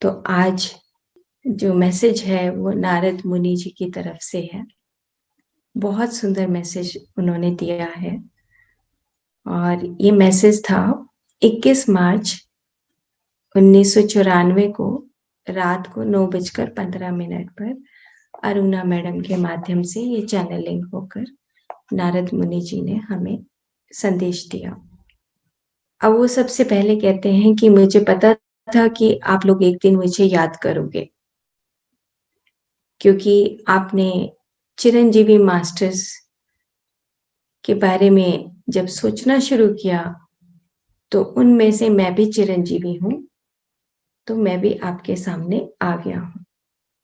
तो आज जो मैसेज है वो नारद मुनि जी की तरफ से है। बहुत सुंदर मैसेज उन्होंने दिया है और ये मैसेज था 21 मार्च 1994 को रात को 9:15 पर अरुणा मैडम के माध्यम से ये चैनलिंग होकर नारद मुनि जी ने हमें संदेश दिया। अब वो सबसे पहले कहते हैं कि मुझे पता था कि आप लोग एक दिन मुझे याद करोगे, क्योंकि आपने चिरंजीवी मास्टर्स के बारे में जब सोचना शुरू किया तो उनमें से मैं भी चिरंजीवी हूँ, तो मैं भी आपके सामने आ गया हूँ।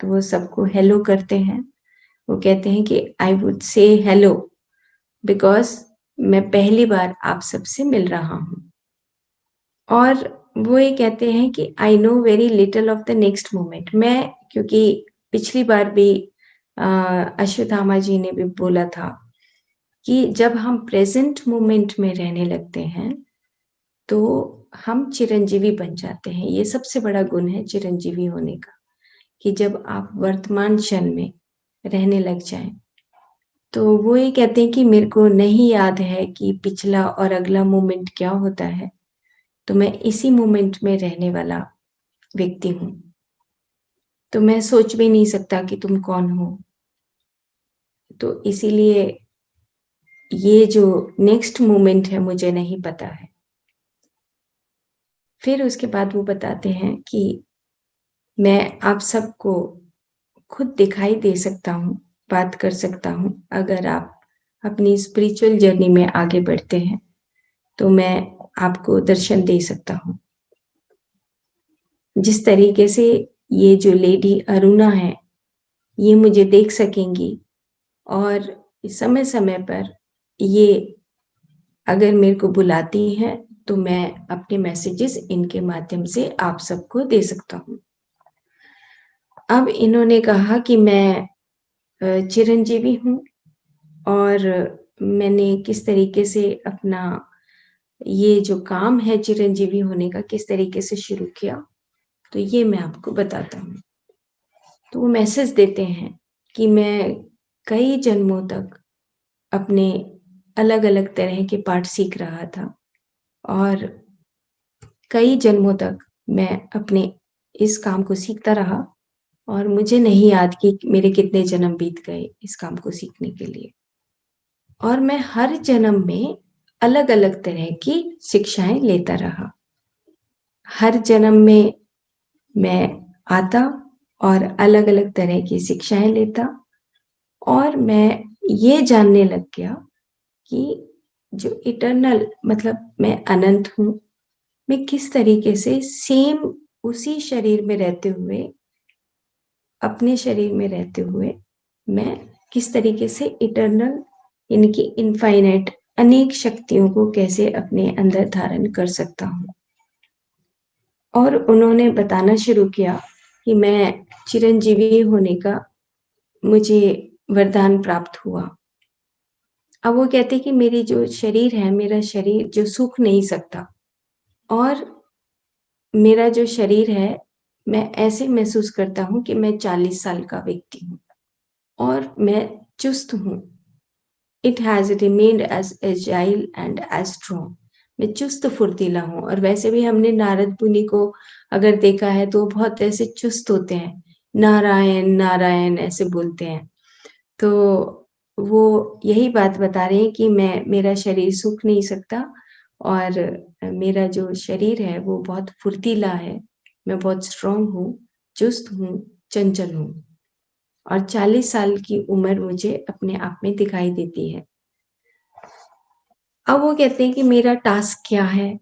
तो वो सबको हेलो करते हैं। वो कहते हैं कि I would say hello because मैं पहली बार आप सबसे मिल रहा हूँ। और वो ये कहते हैं कि I know very little of the next moment. मैं क्योंकि पिछली बार भी अश्वत्थामा जी ने भी बोला था कि जब हम प्रेजेंट मोमेंट में रहने लगते हैं तो हम चिरंजीवी बन जाते हैं। ये सबसे बड़ा गुण है चिरंजीवी होने का, कि जब आप वर्तमान क्षण में रहने लग जाएं। तो वो ये कहते हैं कि मेरे को नहीं याद है कि पिछला और अगला मोमेंट क्या होता है, तो मैं इसी मोमेंट में रहने वाला व्यक्ति हूँ। तो मैं सोच भी नहीं सकता कि तुम कौन हो। तो इसीलिए ये जो नेक्स्ट मोमेंट है मुझे नहीं पता है। फिर उसके बाद वो बताते हैं कि मैं आप सबको खुद दिखाई दे सकता हूँ, बात कर सकता हूँ। अगर आप अपनी स्पिरिचुअल जर्नी में आगे बढ़ते हैं तो मैं आपको दर्शन दे सकता हूँ। जिस तरीके से ये जो लेडी अरुणा है ये मुझे देख सकेंगी और समय समय पर ये अगर मेरे को बुलाती हैं तो मैं अपने मैसेजेस इनके माध्यम से आप सबको दे सकता हूँ। अब इन्होंने कहा कि मैं चिरंजीवी हूँ और मैंने किस तरीके से अपना ये जो काम है चिरंजीवी होने का किस तरीके से शुरू किया, तो ये मैं आपको बताता हूँ। तो वो मैसेज देते हैं कि मैं कई जन्मों तक अपने अलग अलग तरह के पाठ सीख रहा था और कई जन्मों तक मैं अपने इस काम को सीखता रहा और मुझे नहीं याद कि मेरे कितने जन्म बीत गए इस काम को सीखने के लिए। और मैं हर जन्म में अलग अलग तरह की शिक्षाएं लेता रहा। हर जन्म में मैं आता और अलग अलग तरह की शिक्षाएं लेता और मैं ये जानने लग गया कि जो इटर्नल मतलब मैं अनंत हूँ, मैं किस तरीके से सेम उसी शरीर में रहते हुए अपने शरीर में रहते हुए मैं किस तरीके से इटर्नल इनकी इनफाइनाइट अनेक शक्तियों को कैसे अपने अंदर धारण कर सकता हूँ। और उन्होंने बताना शुरू किया कि मैं चिरंजीवी होने का मुझे वरदान प्राप्त हुआ। अब वो कहते कि मेरी जो शरीर है, मेरा शरीर जो सूख नहीं सकता और मेरा जो शरीर है मैं ऐसे महसूस करता हूँ कि मैं 40 साल का व्यक्ति हूँ और मैं चुस्त हूँ। It has remained as agile and as strong. मैं चुस्त फुर्तीला हूँ। और वैसे भी हमने नारद मुनि को अगर देखा है तो बहुत ऐसे चुस्त होते हैं, नारायण नारायण ऐसे बोलते हैं। तो वो यही बात बता रहे हैं कि मेरा शरीर सूख नहीं सकता और मेरा जो शरीर है वो बहुत फुर्तीला है, मैं बहुत स्ट्रांग हूँ, चुस्त हूँ, चंचल हूँ और 40 साल की उम्र मुझे अपने आप में दिखाई देती है। अब वो कहते हैं कि मेरा टास्क क्या है।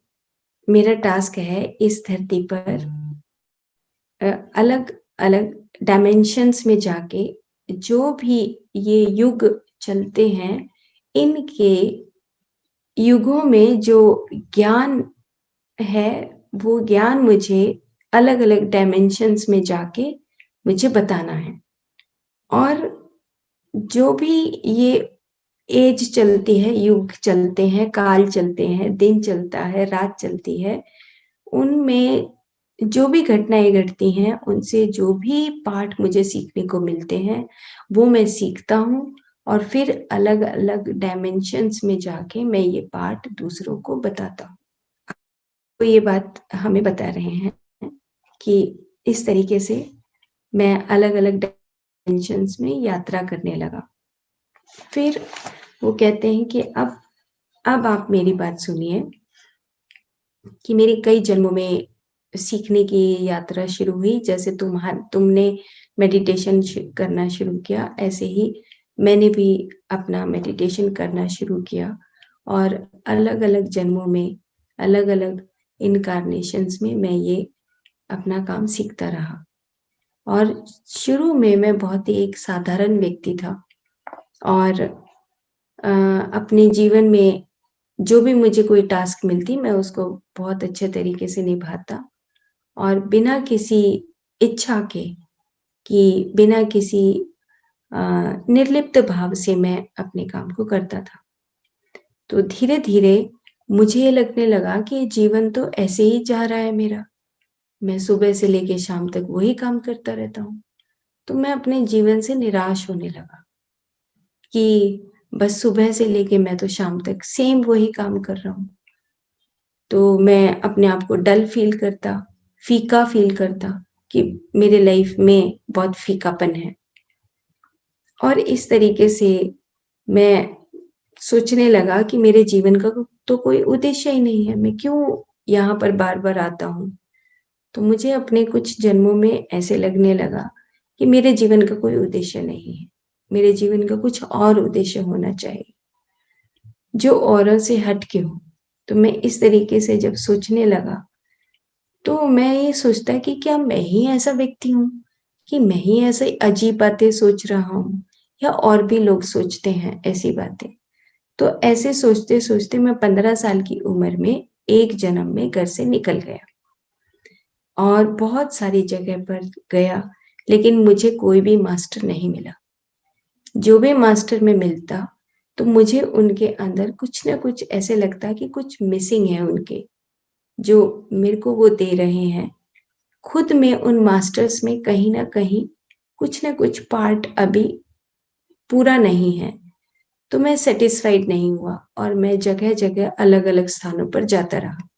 मेरा टास्क है इस धरती पर अलग अलग डायमेंशंस में जाके जो भी ये युग चलते हैं इनके युगों में जो ज्ञान है वो ज्ञान मुझे अलग अलग डायमेंशंस में जाके मुझे बताना है। और जो भी ये एज चलती है, युग चलते हैं, काल चलते हैं, दिन चलता है, रात चलती है, उनमें जो भी घटनाएँ घटती हैं, उनसे जो भी पाठ मुझे सीखने को मिलते हैं, वो मैं सीखता हूँ और फिर अलग-अलग डायमेंशन्स में जाके मैं ये पाठ दूसरों को बताता हूँ। तो ये बात हमें बता रहे हैं कि इस तरीके से मैं अलग-अलग डायमेंशन्स में यात्रा करने लगा। फिर वो कहते हैं कि अब आप मेरी बात सुनिए कि मेरे कई जन्मों में सीखने की यात्रा शुरू हुई। जैसे तुमने मेडिटेशन करना शुरू किया, ऐसे ही मैंने भी अपना मेडिटेशन करना शुरू किया और अलग-अलग जन्मों में, अलग-अलग इन्कार्नेशंस में मैं ये अपना काम सीखता रहा। और शुरू में मैं बहुत ही एक साधारण व्यक्ति था और अपने जीवन में जो भी मुझे कोई टास्क मिलती, मैं उसको बहुत अच्छे तरीके से निभाता और बिना किसी इच्छा के कि बिना किसी निर्लिप्त भाव से मैं अपने काम को करता था। तो धीरे-धीरे मुझे ये लगने लगा कि जीवन तो ऐसे ही जा रहा है मेरा। मैं सुबह से लेके शाम तक वही काम करता रहता हूँ। तो मैं अपने जीवन से निराश होने लगा कि बस सुबह से लेके मैं तो शाम तक सेम वही काम कर रहा हूँ। तो मैं अपने आप को डल फ़ील करता, फ़ीका फ़ील करता कि मेरे लाइफ़ में बहुत फ़ीकापन है। और इस तरीके से मैं सोचने लगा कि मेरे जीवन का तो कोई उद्देश्य ही नहीं है, मैं क्यों यहाँ पर बार-बार आता हूँ? तो मुझे अपने कुछ जन्मों में ऐसे लगने लगा कि मेरे जीवन का कोई उद्देश्य नहीं है, मेरे जीवन का कुछ और उद्देश्य होना चाहिए, जो औरों से हट के हो। तो मैं इस तरीके से जब सोचने लगा, तो मैं ये सोचता कि क्या मैं ही ऐसा व्यक्ति हूँ, कि मैं ही ऐसे अजीब बातें सोच रहा हूँ या और भी लोग सोचते हैं ऐसी बातें। तो ऐसे सोचते-सोचते मैं 15 साल की उम्र में एक जन्म में घर से निकल गया और बहुत सारी जगह पर गया, लेकिन मुझे कोई भी मास्टर नहीं मिला। जो भी मास्टर में मिलता, तो मुझे उनके अंदर कुछ न कुछ ऐसे लगता कि कुछ मिसिंग है उनके, जो मेरे को वो दे रहे हैं। खुद में उन मास्टर्स में कहीं न कहीं कुछ न कुछ पार्ट अभी पूरा नहीं है। तो मैं सैटिस्फाइड नहीं हुआ और मैं जगह-जगह अलग-अलग स्थानों पर जाता रहा।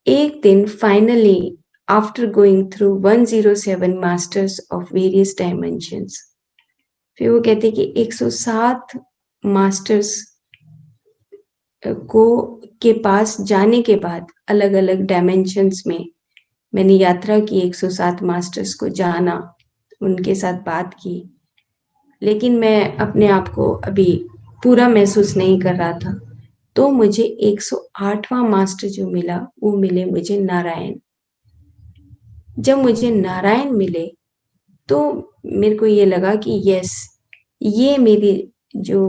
एक दिन finally after going through 107 masters of various dimensions, फिर वो कहते हैं कि 107 मास्टर्स को के पास जाने के बाद अलग-अलग डायमेंशंस में मैंने यात्रा की, 107 मास्टर्स को जाना, उनके साथ बात की। लेकिन मैं अपने आप को अभी पूरा महसूस नहीं कर रहा था। तो मुझे 108वां मास्टर जो मिला, वो मिले मुझे नारायण। जब मुझे नारायण मिले, तो मेरे को ये लगा कि यस, ये मेरी जो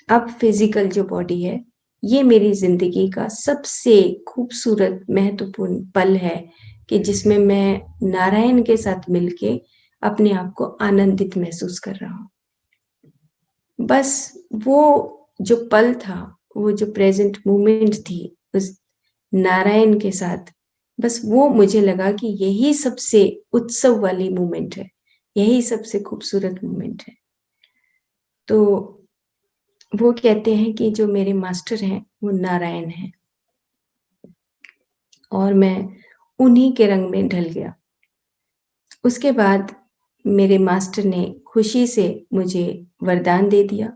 अब फिज़िकल जो बॉडी है, ये मेरी ज़िंदगी का सबसे खूबसूरत महत्वपूर्ण पल है कि जिसमें मैं नारायण के साथ मिलके अपने आप को आनंदित महसूस कर रहा हूँ। बस वो जो पल था, वो जो प्रेज़ेंट मोमेंट थी उस नारायण के साथ, बस वो मुझे लगा कि यही सबसे उत्सव वाली मोमेंट है, यही सबसे खूबसूरत मोमेंट है। तो वो कहते हैं कि जो मेरे मास्टर हैं, वो नारायण हैं और मैं उन्हीं के रंग में ढल गया। उसके बाद मेरे मास्टर ने खुशी से मुझे वरदान दे दिया,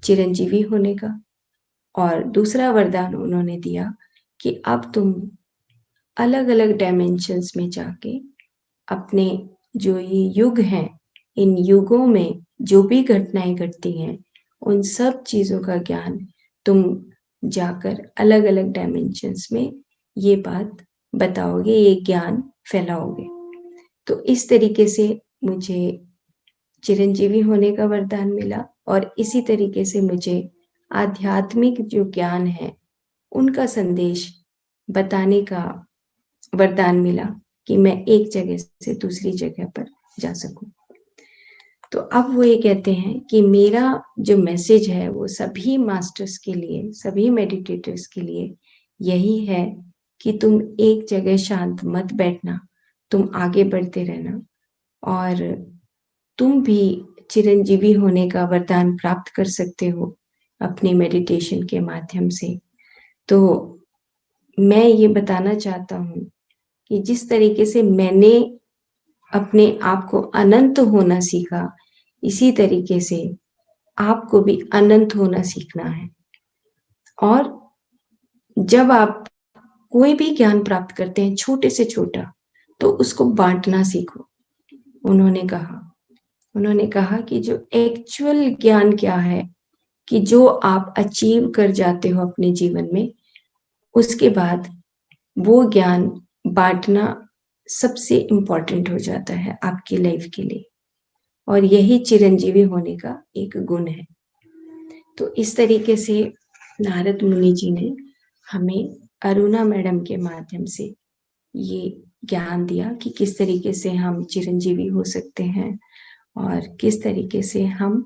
चिरंजीवी होने का और दूसरा वरदान उन्होंने दिया कि अब तुम अलग-अलग डायमेंशंस में जाके अपने जो ये युग हैं, इन युगों में जो भी घटनाएँ घटती हैं, उन सब चीज़ों का ज्ञान तुम जाकर अलग-अलग डायमेंशंस में ये बात बताओगे, ये ज्ञान फैलाओगे। तो इस तरीके से मुझे चिरंजीवी होने का वरदान मिला और इसी तरीके से मुझे आध्यात्मिक जो ज्ञान है, उनका संदेश बताने का वरदान मिला कि मैं एक जगह से दूसरी जगह पर जा सकूँ। तो अब वो ये कहते हैं कि मेरा जो मैसेज है वो सभी मास्टर्स के लिए, सभी मेडिटेटर्स के लिए यही है कि तुम एक जगह शांत मत बैठना, तुम आगे बढ़ते रहना और तुम भी चिरंजीवी होने का वरदान प्राप्त कर सकते हो अपने मेडिटेशन के माध्यम से। तो मैं ये बताना चाहता हूँ कि जिस तरीके से मैंने अपने आप को अनंत होना सीखा, इसी तरीके से आपको भी अनंत होना सीखना है। और जब आप कोई भी ज्ञान प्राप्त करते हैं, छोटे से छोटा, तो उसको बांटना सीखो। उन्होंने कहा कि जो एक्चुअल ज्ञान क्या है, कि जो आप अचीव कर जाते हो अपने जीवन में, उसके बाद वो ज्ञान बांटना सबसे इम्पोर्टेंट हो जाता है आपकी लाइफ के लिए, और यही चिरंजीवी होने का एक गुण है। तो इस तरीके से नारद मुनि जी ने हमें अरुणा मैडम के माध्यम से ये ज्ञान दिया कि किस तरीके से हम चिरंजीवी हो सकते हैं और किस तरीके से हम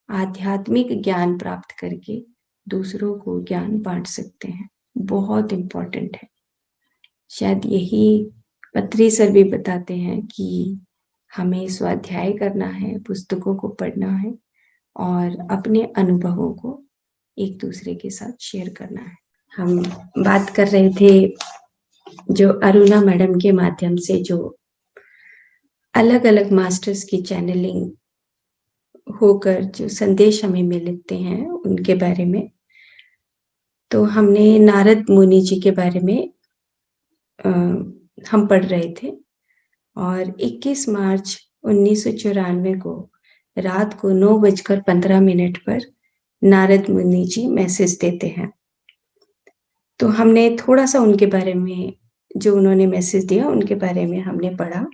आध्यात्मिक ज्ञान प्राप्त करके दूसरों को ज्ञान बांट सकते हैं। बहुत इम्पोर्टेंट है। शायद यही पत्री सर भी बताते हैं कि हमें स्वाध्याय करना है, पुस्तकों को पढ़ना है और अपने अनुभवों को एक दूसरे के साथ शेयर करना है। हम बात कर रहे थे जो अरुणा मैडम के माध्यम से जो अलग अलग मास्टर्स की चैनलिंग होकर जो संदेश हमें मिलते हैं उनके बारे में। तो हमने नारद मुनि जी के बारे में हम पढ़ रहे थे और 21 मार्च 1994 को रात को 9:15 पर नारद मुनि जी मैसेज देते हैं। तो हमने थोड़ा सा उनके बारे में, जो उन्होंने मैसेज दिया उनके बारे में हमने पढ़ा।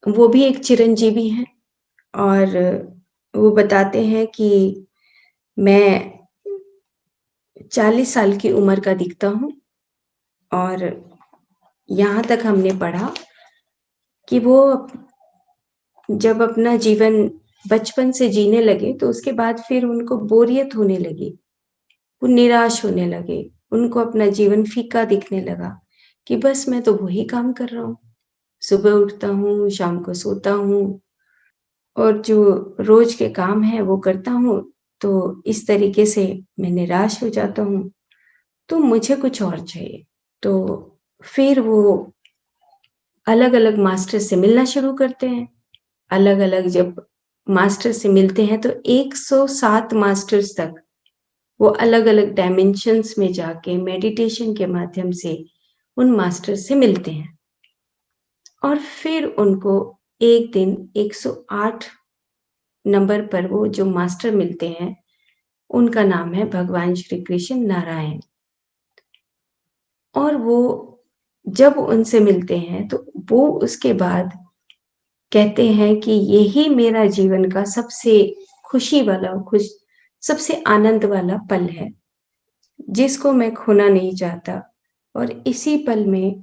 वो भी एक चिरंजीवी हैं और वो बताते हैं कि मैं 40 साल की उम्र का दिखता हूँ, और यहाँ तक हमने पढ़ा कि वो जब अपना जीवन बचपन से जीने लगे तो उसके बाद फिर उनको बोरियत होने लगी, वो निराश होने लगे, उनको अपना जीवन फीका दिखने लगा कि बस मैं तो वही काम कर रहा हूँ, सुबह उठता हूँ, शाम को सोता हूँ और जो रोज के काम है वो करता हूँ। तो इस तरीके से मैं निराश हो जाता हूँ, तो मुझे कुछ और चाहिए। तो फिर वो अलग अलग मास्टर से मिलना शुरू करते हैं। अलग अलग जब मास्टर से मिलते हैं तो 107 मास्टर्स तक वो अलग अलग डायमेंशंस में जाके मेडिटेशन के माध्यम से उन मास्टर से मिलते हैं और फिर उनको एक दिन 108 नंबर पर वो जो मास्टर मिलते हैं उनका नाम है भगवान श्री कृष्ण नारायण। और वो जब उनसे मिलते हैं तो वो उसके बाद कहते हैं कि यही मेरा जीवन का सबसे खुशी वाला सबसे आनंद वाला पल है, जिसको मैं खोना नहीं चाहता, और इसी पल में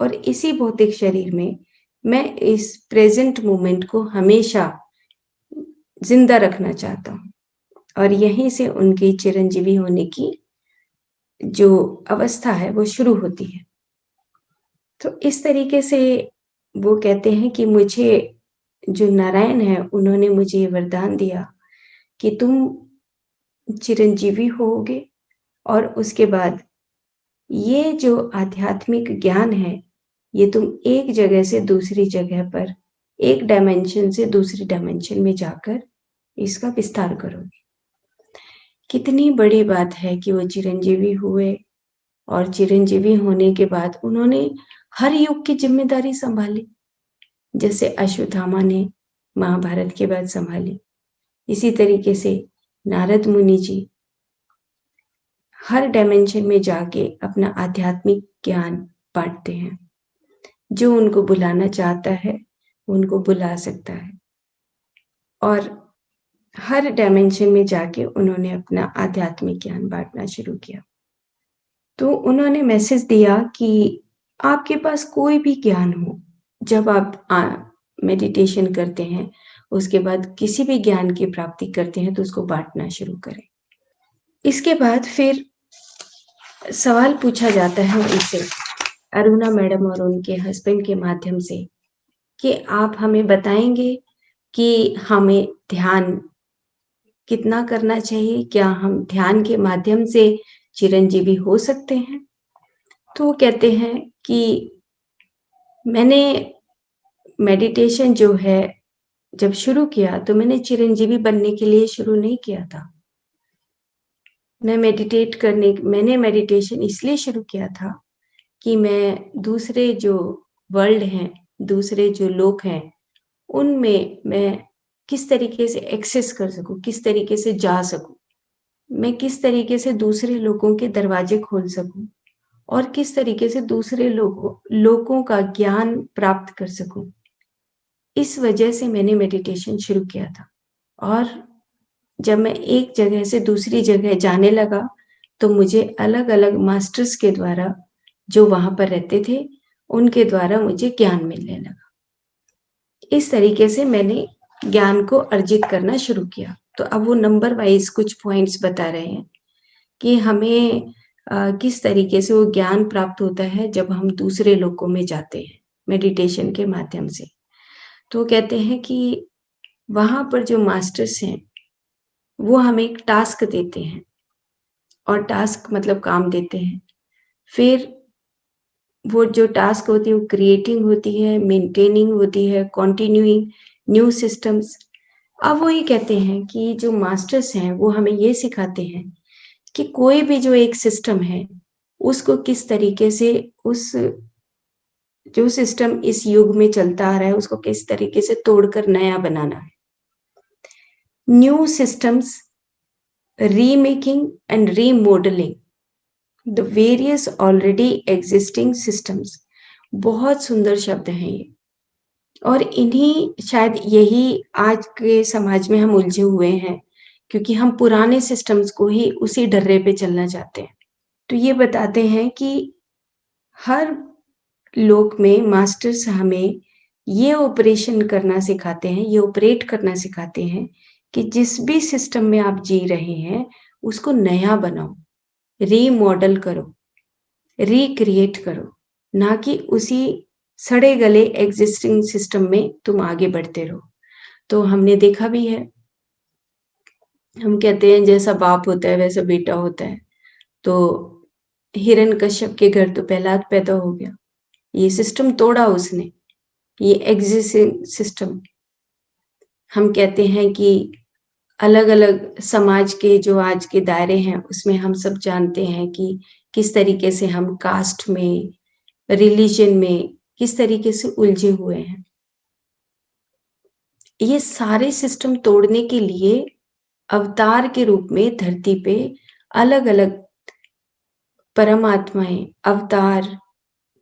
और इसी भौतिक शरीर में मैं इस प्रेजेंट मोमेंट को हमेशा जिंदा रखना चाहता हूँ। और यहीं से उनकी चिरंजीवी होने की जो अवस्था है वो शुरू होती है। तो इस तरीके से वो कहते हैं कि मुझे जो नारायण है उन्होंने मुझे ये वरदान दिया कि तुम चिरंजीवी होगे और उसके बाद ये जो आध्यात्मिक ज्ञान है ये तुम एक जगह से दूसरी जगह पर, एक डायमेंशन से दूसरी डायमेंशन में जाकर इसका विस्तार करोगे। कितनी बड़ी बात है कि वो चिरंजीवी हुए और चिरंजीवी होने के बाद उन्होंने हर युग की जिम्मेदारी संभाली, जैसे अश्वत्थामा ने महाभारत के बाद संभाली। इसी तरीके से नारद मुनि जी हर डायमेंशन में जाके अपना आध्यात्मिक ज्ञान बांटते हैं। जो उनको बुलाना चाहता है उनको बुला सकता है, और हर डायमेंशन में जाके उन्होंने अपना आध्यात्मिक ज्ञान बांटना शुरू किया। तो उन्होंने मैसेज दिया कि आपके पास कोई भी ज्ञान हो, जब आप मेडिटेशन करते हैं उसके बाद किसी भी ज्ञान की प्राप्ति करते हैं तो उसको बांटना शुरू करें। इसके बाद फिर सवाल पूछा जाता है उनसे, अरुणा मैडम और उनके हस्बैंड के माध्यम से, कि आप हमें बताएँगे कि हमें ध्यान कितना करना चाहिए? क्या हम ध्यान के माध्यम से चिरंजीवी हो सकते हैं? तो वो कहते हैं कि मैंने मेडिटेशन जो है जब शुरू किया तो मैंने चिरंजीवी बनने के लिए शुरू नहीं किया था। मैंने मेडिटेशन इसलिए शुरू किया था कि मैं दूसरे जो वर्ल्ड हैं, दूसरे जो लोग हैं, उनमें मैं किस तरीके से एक्सेस कर सकूँ, किस तरीके से जा सकूँ। मैं किस तरीके से दूसरे लोगों के दरवाजे खोल सकूँ और किस तरीके से दूसरे लोगों का ज्ञान प्राप्त कर सकूँ। इस वजह से मैंने मेडिटेशन शुरू किया था और जब मैं एक जगह से दूसरी जगह जाने लगा, तो मुझे अलग-अलग मास्टर्स के द्वारा, जो वहाँ पर रहते थे, उनके द्वारा मुझे ज्ञान मिलने लगा। इस तरीके से मैंने ज्ञान को अर्जित करना शुरू किया। तो अब वो नंबर वाइज़ कुछ पॉइंट्स बता रहे हैं कि हमें किस तरीके से वो ज्ञान प्राप्त होता है जब हम दूसरे लोकों में जाते हैं, मेडिटेशन के माध्यम से। तो कहते हैं कि वहाँ पर जो मास्टर्स हैं, वो हमें एक टास्क देते हैं और टास्क मतलब काम देते हैं। फिर वो जो टास्क होती है वो क्रिएटिंग होती है, मेंटेनिंग होती है, कंटिन्यूइंग न्यू सिस्टम्स। अब वो ये कहते हैं कि जो मास्टर्स हैं वो हमें ये सिखाते हैं कि कोई भी जो एक सिस्टम है, उसको किस तरीके से उस जो सिस्टम इस युग में चलता आ रहा है, उसको किस तरीके से तोड़कर नया बनाना है। New systems, remaking and remodelling the various already existing systems. बहुत सुंदर शब्द हैं ये और इन्हीं शायद यही आज के समाज में हम उलझे हुए हैं क्योंकि हम पुराने सिस्टम्स को ही उसी डर्रे पे चलना चाहते हैं। तो ये बताते हैं कि हर लोक में मास्टर्स हमें ये ऑपरेशन करना सिखाते हैं, ये ऑपरेट करना सिखाते हैं कि जिस भी सिस्टम में आप जी रहे हैं, उसको नया बनाओ, रीमॉडल करो, रिक्रिएट करो, ना कि उसी सड़े-गले एग्ज़िस्टिंग सिस्टम में तुम आगे बढ़ते रहो। तो हमने देखा भी है, हम कहते हैं जैसा बाप होता है वैसा बेटा होता है। तो हिरण्यकश्यप के घर तो प्रहलाद पैदा हो गया। ये सिस्टम तोड़ा उसने, ये एग्जिस्टिंग सिस्टम। हम कहते हैं कि अलग-अलग समाज के जो आज के दायरे हैं, उसमें हम सब जानते हैं कि किस तरीके से हम कास्ट में, रिलीजन में किस तरीके से उलझे हुए हैं। ये सारे सिस्टम तोड़ने के लिए अवतार के रूप में धरती पे अलग-अलग परमात्माएँ, अवतार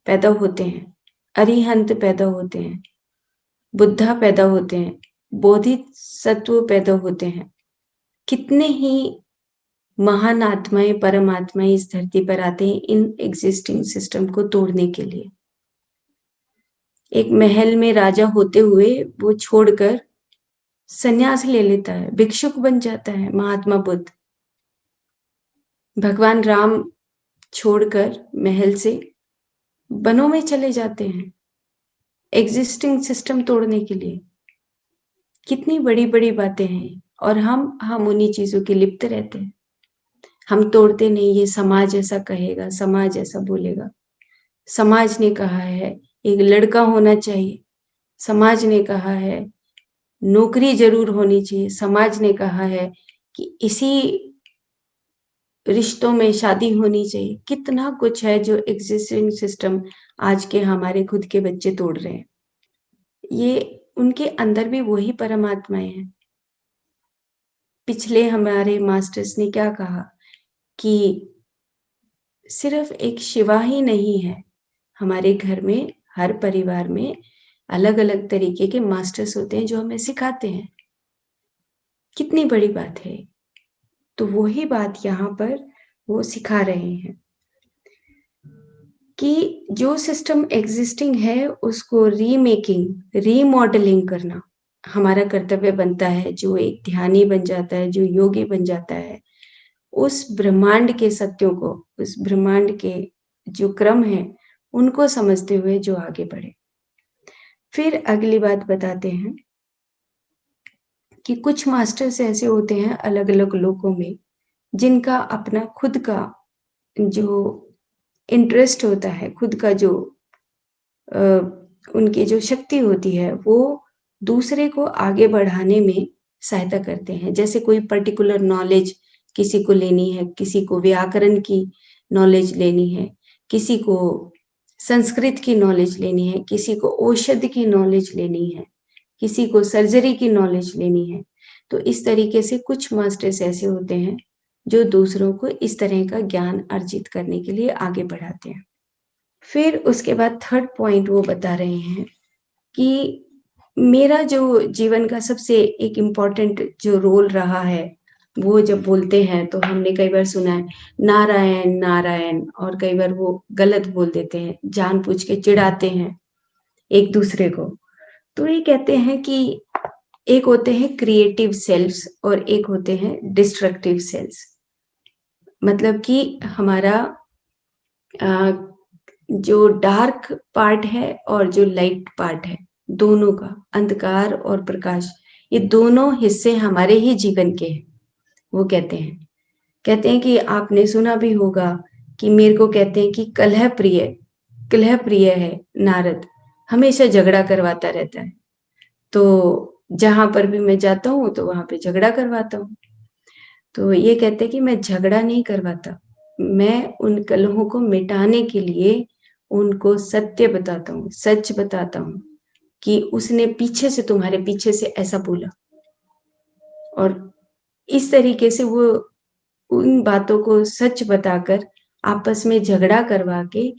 पैदा होते हैं, अरिहंत पैदा होते हैं, बुद्धा पैदा होते हैं, बोधिसत्व पैदा होते हैं। कितने ही महान आत्माएँ, परमात्माएँ इस धरती पर आते हैं इन एग्ज़िस्टिंग सिस्टम को तोड़ने के लिए। एक महल में राजा होते हुए वो छोड़कर संन्यास ले लेता है, भिक्षुक बन जाता है महात्मा बुद्ध। भगवान राम छोड़कर महल से वनों में चले जाते हैं, एग्ज़िस्टिंग सिस्टम तोड़ने के लिए। कितनी बड़ी-बड़ी बातें हैं और हम उन्हीं चीज़ों के लिप्त रहते हैं। हम तोड़ते नहीं, ये समाज ऐसा कहेगा, समाज ऐसा बोलेगा। समाज ने कहा है एक लड़का होना चाहिए, समाज ने कहा है नौकरी ज़रूर होनी चाहिए, समाज ने कहा है कि इसी रिश्तों में शादी होनी चाहिए। कितना कुछ है जो एग्ज़िस्टिंग सिस्टम आज के हमारे खुद के बच्चे तोड़ रहे हैं। ये उनके अंदर भी वही परमात्माएँ हैं। पिछले हमारे मास्टर्स ने क्या कहा कि सिर्फ़ एक शिवा ही नहीं है, हमारे घर में, हर परिवार में अलग-अलग तरीके के मास्टर्स होते हैं जो हमें सिखाते हैं। कितनी बड़ी बात है। तो वही बात यहाँ पर वो सिखा रहे हैं कि जो सिस्टम एग्ज़िस्टिंग है उसको रीमेकिंग, रीमॉडलिंग करना हमारा कर्तव्य बनता है। जो एक ध्यानी बन जाता है, जो योगी बन जाता है, उस ब्रह्मांड के सत्यों को, उस ब्रह्मांड के जो क्रम है, उनको समझते हुए जो आगे बढ़े। फिर अगली बात बताते हैं कि कुछ मास्टर्स ऐसे होते हैं अलग-अलग लोकों में, जिनका अपना खुद का जो इंटरेस्ट होता है, खुद का जो अ, उनकी जो शक्ति होती है, वो दूसरे को आगे बढ़ाने में सहायता करते हैं। जैसे कोई पर्टिकुलर नॉलेज किसी को लेनी है, किसी को व्याकरण की नॉलेज लेनी है, किसी को संस्कृत की नॉलेज लेनी है, किसी को औषधि की नॉलेज लेनी है, किसी को सर्जरी की नॉलेज लेनी है। तो इस तरीके से कुछ मास्टर्स ऐसे होते हैं, जो दूसरों को इस तरह का ज्ञान अर्जित करने के लिए आगे बढ़ाते हैं। फिर उसके बाद थर्ड पॉइंट वो बता रहे हैं कि मेरा जो जीवन का सबसे एक इम्पोर्टेंट जो रोल रहा है, वो जब बोलते हैं तो हमने कई बार सुना है नारायण, नारायण, और कई बार वो गलत बोल देते हैं, जानबूझ के चिढ़ाते हैं एक दूसरे को। तो ये कहते हैं कि एक होते हैं क्रिएटिव सेल्स और एक होते हैं डिस्ट्रक्टिव सेल्स। मतलब कि हमारा जो डार्क पार्ट है और जो लाइट पार्ट है, दोनों का, अंधकार और प्रकाश, ये दोनों हिस्से हमारे ही जीवन के हैं। वो कहते हैं कि आपने सुना भी होगा कि मेरे को कहते हैं कि कलह प्रिय है नारद, हमेशा झगड़ा करवाता रहता है। तो जहां पर भी मैं जाता हूँ तो वहां पे झगड़ा करवाता हूँ। तो ये कहते हैं कि मैं झगड़ा नहीं करवाता, मैं उन कलहों को मिटाने के लिए उनको सत्य बताता हूँ, सच बताता हूँ कि उसने पीछे से, तुम्हारे पीछे से ऐसा बोला। और इस तरीके से वो उन बातों को सच बताकर आपस में झगड़ा करवा के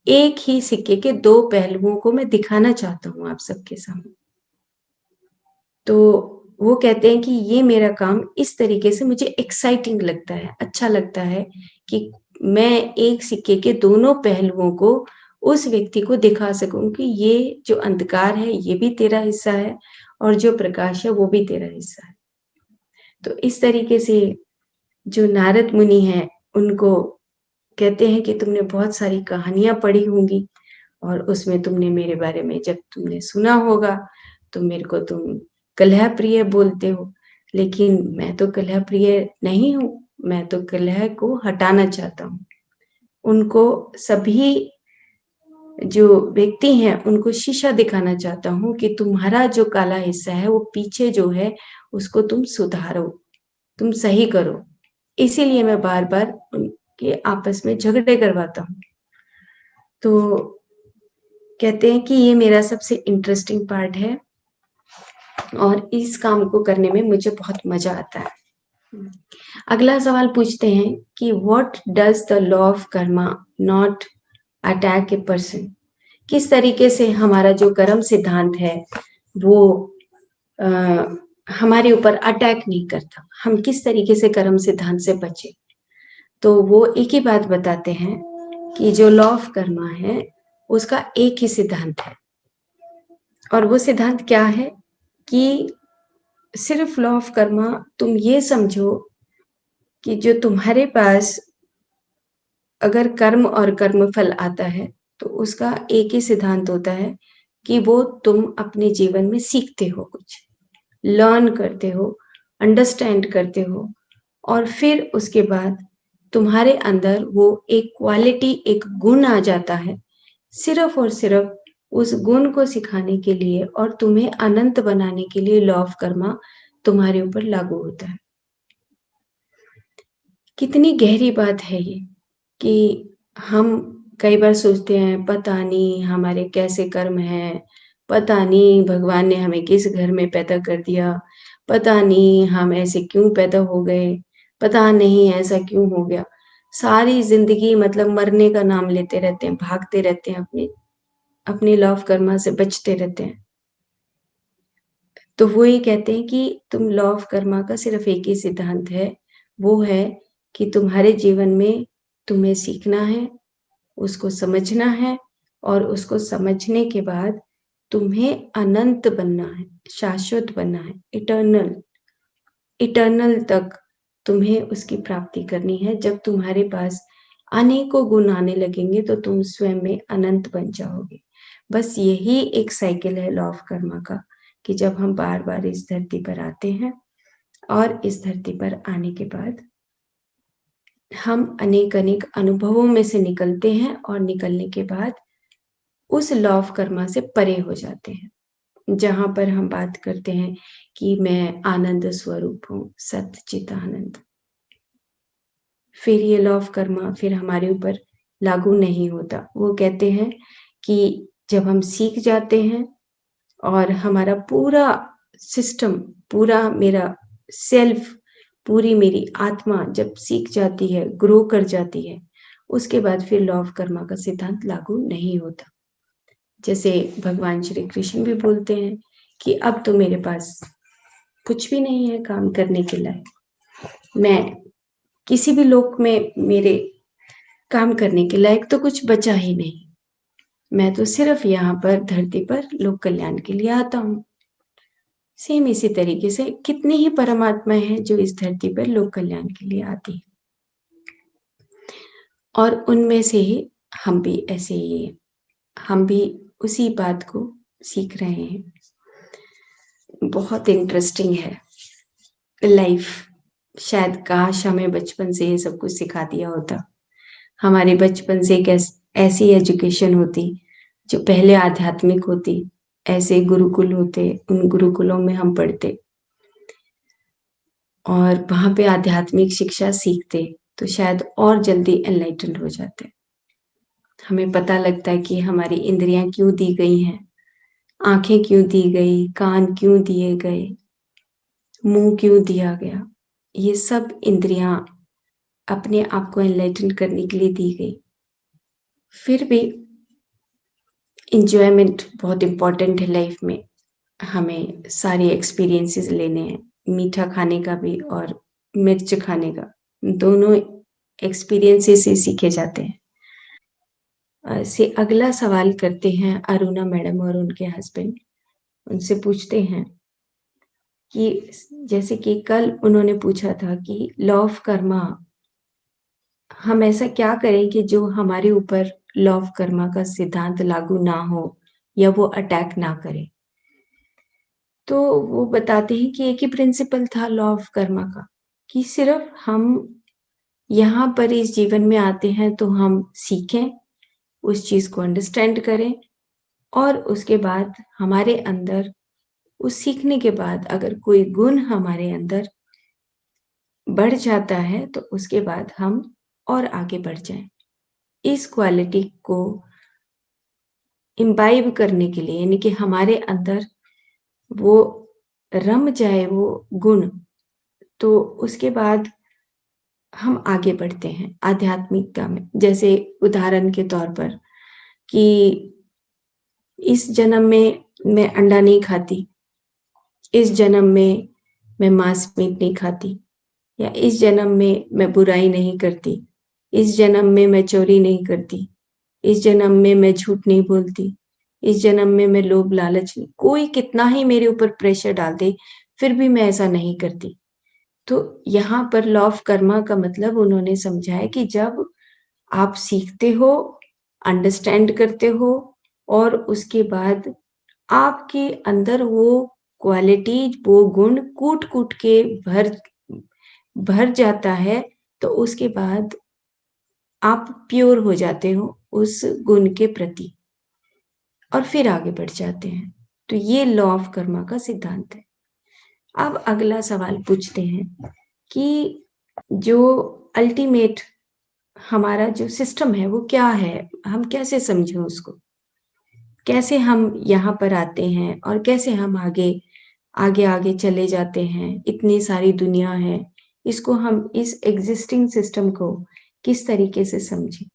एक ही सिक्के के दो पहलुओं को मैं दिखाना चाहता हूँ आप सबके सामने। तो वो कहते हैं कि ये मेरा काम इस तरीके से मुझे एक्साइटिंग लगता है, अच्छा लगता है कि मैं एक सिक्के के दोनों पहलुओं को उस व्यक्ति को दिखा सकूं कि ये जो अंधकार है ये भी तेरा हिस्सा है और जो प्रकाश है वो भी तेरा हिस्सा है। तो इस तरीके से जो नारद मुनि हैं, उनको कहते हैं कि तुमने बहुत सारी कहानियां पढ़ी होंगी और उसमें तुमने मेरे बारे में जब तुमने सुना होगा तो मेरे को तुम कलह प्रिय बोलते हो, लेकिन मैं तो कलह प्रिय नहीं हूँ, मैं तो कलह को हटाना चाहता हूँ। उनको सभी जो व्यक्ति हैं उनको शीशा दिखाना चाहता हूँ कि तुम्हारा जो काला हिस्सा है वो पीछे जो है उसको तुम सुधारो, तुम सही करो। इसीलिए मैं बार बार उनके आपस में झगड़े करवाता हूँ। तो कहते हैं कि ये मेरा सबसे इंटरेस्टिंग पार्ट है और इस काम को करने में मुझे बहुत मजा आता है। अगला सवाल पूछते हैं कि what does the law of Karma not attack a person. किस तरीके से हमारा जो कर्म सिद्धांत है वो आ, हमारे ऊपर अटैक नहीं करता, हम किस तरीके से कर्म सिद्धांत से बचे। तो वो एक ही बात बताते हैं कि जो लॉ ऑफ कर्मा है उसका एक ही सिद्धांत है, और वो सिद्धांत क्या है कि सिर्फ लॉ ऑफ कर्मा तुम ये समझो कि जो तुम्हारे पास अगर कर्म और कर्म फल आता है तो उसका एक ही सिद्धांत होता है कि वो तुम अपने जीवन में सीखते हो, कुछ लर्न करते हो, अंडरस्टैंड करते हो, और फिर उसके बाद तुम्हारे अंदर वो एक क्वालिटी, एक गुण आ जाता है, सिर्फ और सिर्फ उस गुण को सिखाने के लिए और तुम्हें अनंत बनाने के लिए लॉ ऑफ कर्मा तुम्हारे ऊपर लागू होता है। कितनी गहरी बात है ये कि हम कई बार सोचते हैं पता नहीं हमारे कैसे कर्म हैं, पता नहीं भगवान ने हमें किस घर में पैदा कर दिया, पता नहीं हम ऐसे क्यों पैदा हो गए, पता नहीं ऐसा क्यों हो गया। सारी जिंदगी मतलब मरने का नाम लेते रहते हैं, भागते रहते हैं, अपने लॉ ऑफ कर्मा से बचते रहते हैं। तो वो ये कहते हैं कि तुम लॉ ऑफ कर्मा का सिर्फ एक ही सिद्धांत है, वो है कि तुम्हारे जीवन में तुम्हें सीखना है, उसको समझना है, और उसको समझने के बाद तुम्हें अनंत बनना है, शाश्वत बनना है, इटर्नल इटर्नल तक तुम्हें उसकी प्राप्ति करनी है। जब तुम्हारे पास अनेकों गुण आने लगेंगे तो तुम स्वयं में अनंत बन जाओगे। बस यही एक साइकिल है लॉ ऑफ कर्मा का, कि जब हम बार बार इस धरती पर आते हैं और इस धरती पर आने के बाद हम अनेक अनेक अनुभवों में से निकलते हैं और निकलने के बाद उस लॉ ऑफ कर्मा से परे हो जाते हैं, जहां पर हम बात करते हैं कि मैं आनंद स्वरूप हूं, सत चित आनंद। फिर ये लॉ ऑफ कर्मा फिर हमारे ऊपर लागू नहीं होता। वो कहते हैं कि जब हम सीख जाते हैं और हमारा पूरा सिस्टम, पूरा मेरा सेल्फ, पूरी मेरी आत्मा जब सीख जाती है, ग्रो कर जाती है, उसके बाद फिर लॉ ऑफ कर्मा का सिद्धांत लागू नहीं होता। जैसे भगवान श्री कृष्ण भी बोलते हैं कि अब तो मेरे पास कुछ भी नहीं है काम करने के लायक, मैं किसी भी लोक में मेरे काम करने के लायक तो कुछ बचा ही नहीं, मैं तो सिर्फ यहाँ पर धरती पर लोक कल्याण के लिए आता हूँ। सेम इसी तरीके से कितनी ही परमात्माएं हैं जो इस धरती पर लोक कल्याण के लिए आती है, और उनमें से ही हम भी ऐसे ही हैं। हम भी उसी बात को सीख रहे हैं। बहुत इंटरेस्टिंग है लाइफ। शायद काश हमें बचपन से ये सब कुछ सिखा दिया होता। हमारे बचपन से एक ऐसी एजुकेशन होती जो पहले आध्यात्मिक होती, ऐसे गुरुकुल होते, उन गुरुकुलों में हम पढ़ते और वहां पे आध्यात्मिक शिक्षा सीखते तो शायद और जल्दी एनलाइटेंड हो जाते। हमें पता लगता है कि हमारी इंद्रियां क्यों दी गई हैं, आंखें क्यों दी गई, कान क्यों दिए गए, मुंह क्यों दिया गया। ये सब इंद्रियां अपने आप को एनलाइटन करने के लिए दी गई। फिर भी इंजॉयमेंट बहुत इम्पोर्टेंट है लाइफ में। हमें सारे एक्सपीरियंसेस लेने हैं, मीठा खाने का भी और मिर्च खाने का, दोनों एक्सपीरियंसेस से सीखे जाते हैं। से अगला सवाल करते हैं अरुणा मैडम और उनके हस्बैंड। उनसे पूछते हैं कि जैसे कि कल उन्होंने पूछा था कि लॉ ऑफ कर्मा, हम ऐसा क्या करें कि जो हमारे ऊपर लॉ ऑफ कर्मा का सिद्धांत लागू ना हो या वो अटैक ना करे। तो वो बताते हैं कि एक ही प्रिंसिपल था लॉ ऑफ कर्मा का, कि सिर्फ हम यहाँ पर इस जीवन में आते हैं तो हम सीखें, उस चीज को अंडरस्टैंड करें, और उसके बाद हमारे अंदर उस सीखने के बाद अगर कोई गुण हमारे अंदर बढ़ जाता है तो उसके बाद हम और आगे बढ़ जाएं। इस क्वालिटी को इम्बाइब करने के लिए, यानी कि हमारे अंदर वो रम जाए वो गुण, तो उसके बाद हम आगे बढ़ते हैं आध्यात्मिकता में। जैसे उदाहरण के तौर पर कि इस जन्म में मैं अंडा नहीं खाती, इस जन्म में मैं मांस मीट नहीं खाती, या इस जन्म में मैं बुराई नहीं करती, इस जन्म में मैं चोरी नहीं करती, इस जन्म में मैं झूठ नहीं बोलती, इस जन्म में मैं लोभ लालच नहीं, कोई कितना ही मेरे ऊपर प्रेशर डाल दे फिर भी मैं ऐसा नहीं करती। तो यहाँ पर लॉ ऑफ कर्मा का मतलब उन्होंने समझाया कि जब आप सीखते हो, अंडरस्टैंड करते हो, और उसके बाद आपके अंदर वो क्वालिटी, वो गुण कूट कूट के भर भर जाता है, तो उसके बाद आप प्योर हो जाते हो उस गुण के प्रति और फिर आगे बढ़ जाते हैं। तो ये लॉ ऑफ कर्मा का सिद्धांत है। अब अगला सवाल पूछते हैं कि जो अल्टीमेट हमारा जो सिस्टम है वो क्या है, हम कैसे समझें उसको, कैसे हम यहाँ पर आते हैं और कैसे हम आगे आगे आगे चले जाते हैं। इतनी सारी दुनिया है, इसको हम इस एग्जिस्टिंग सिस्टम को किस तरीके से समझें।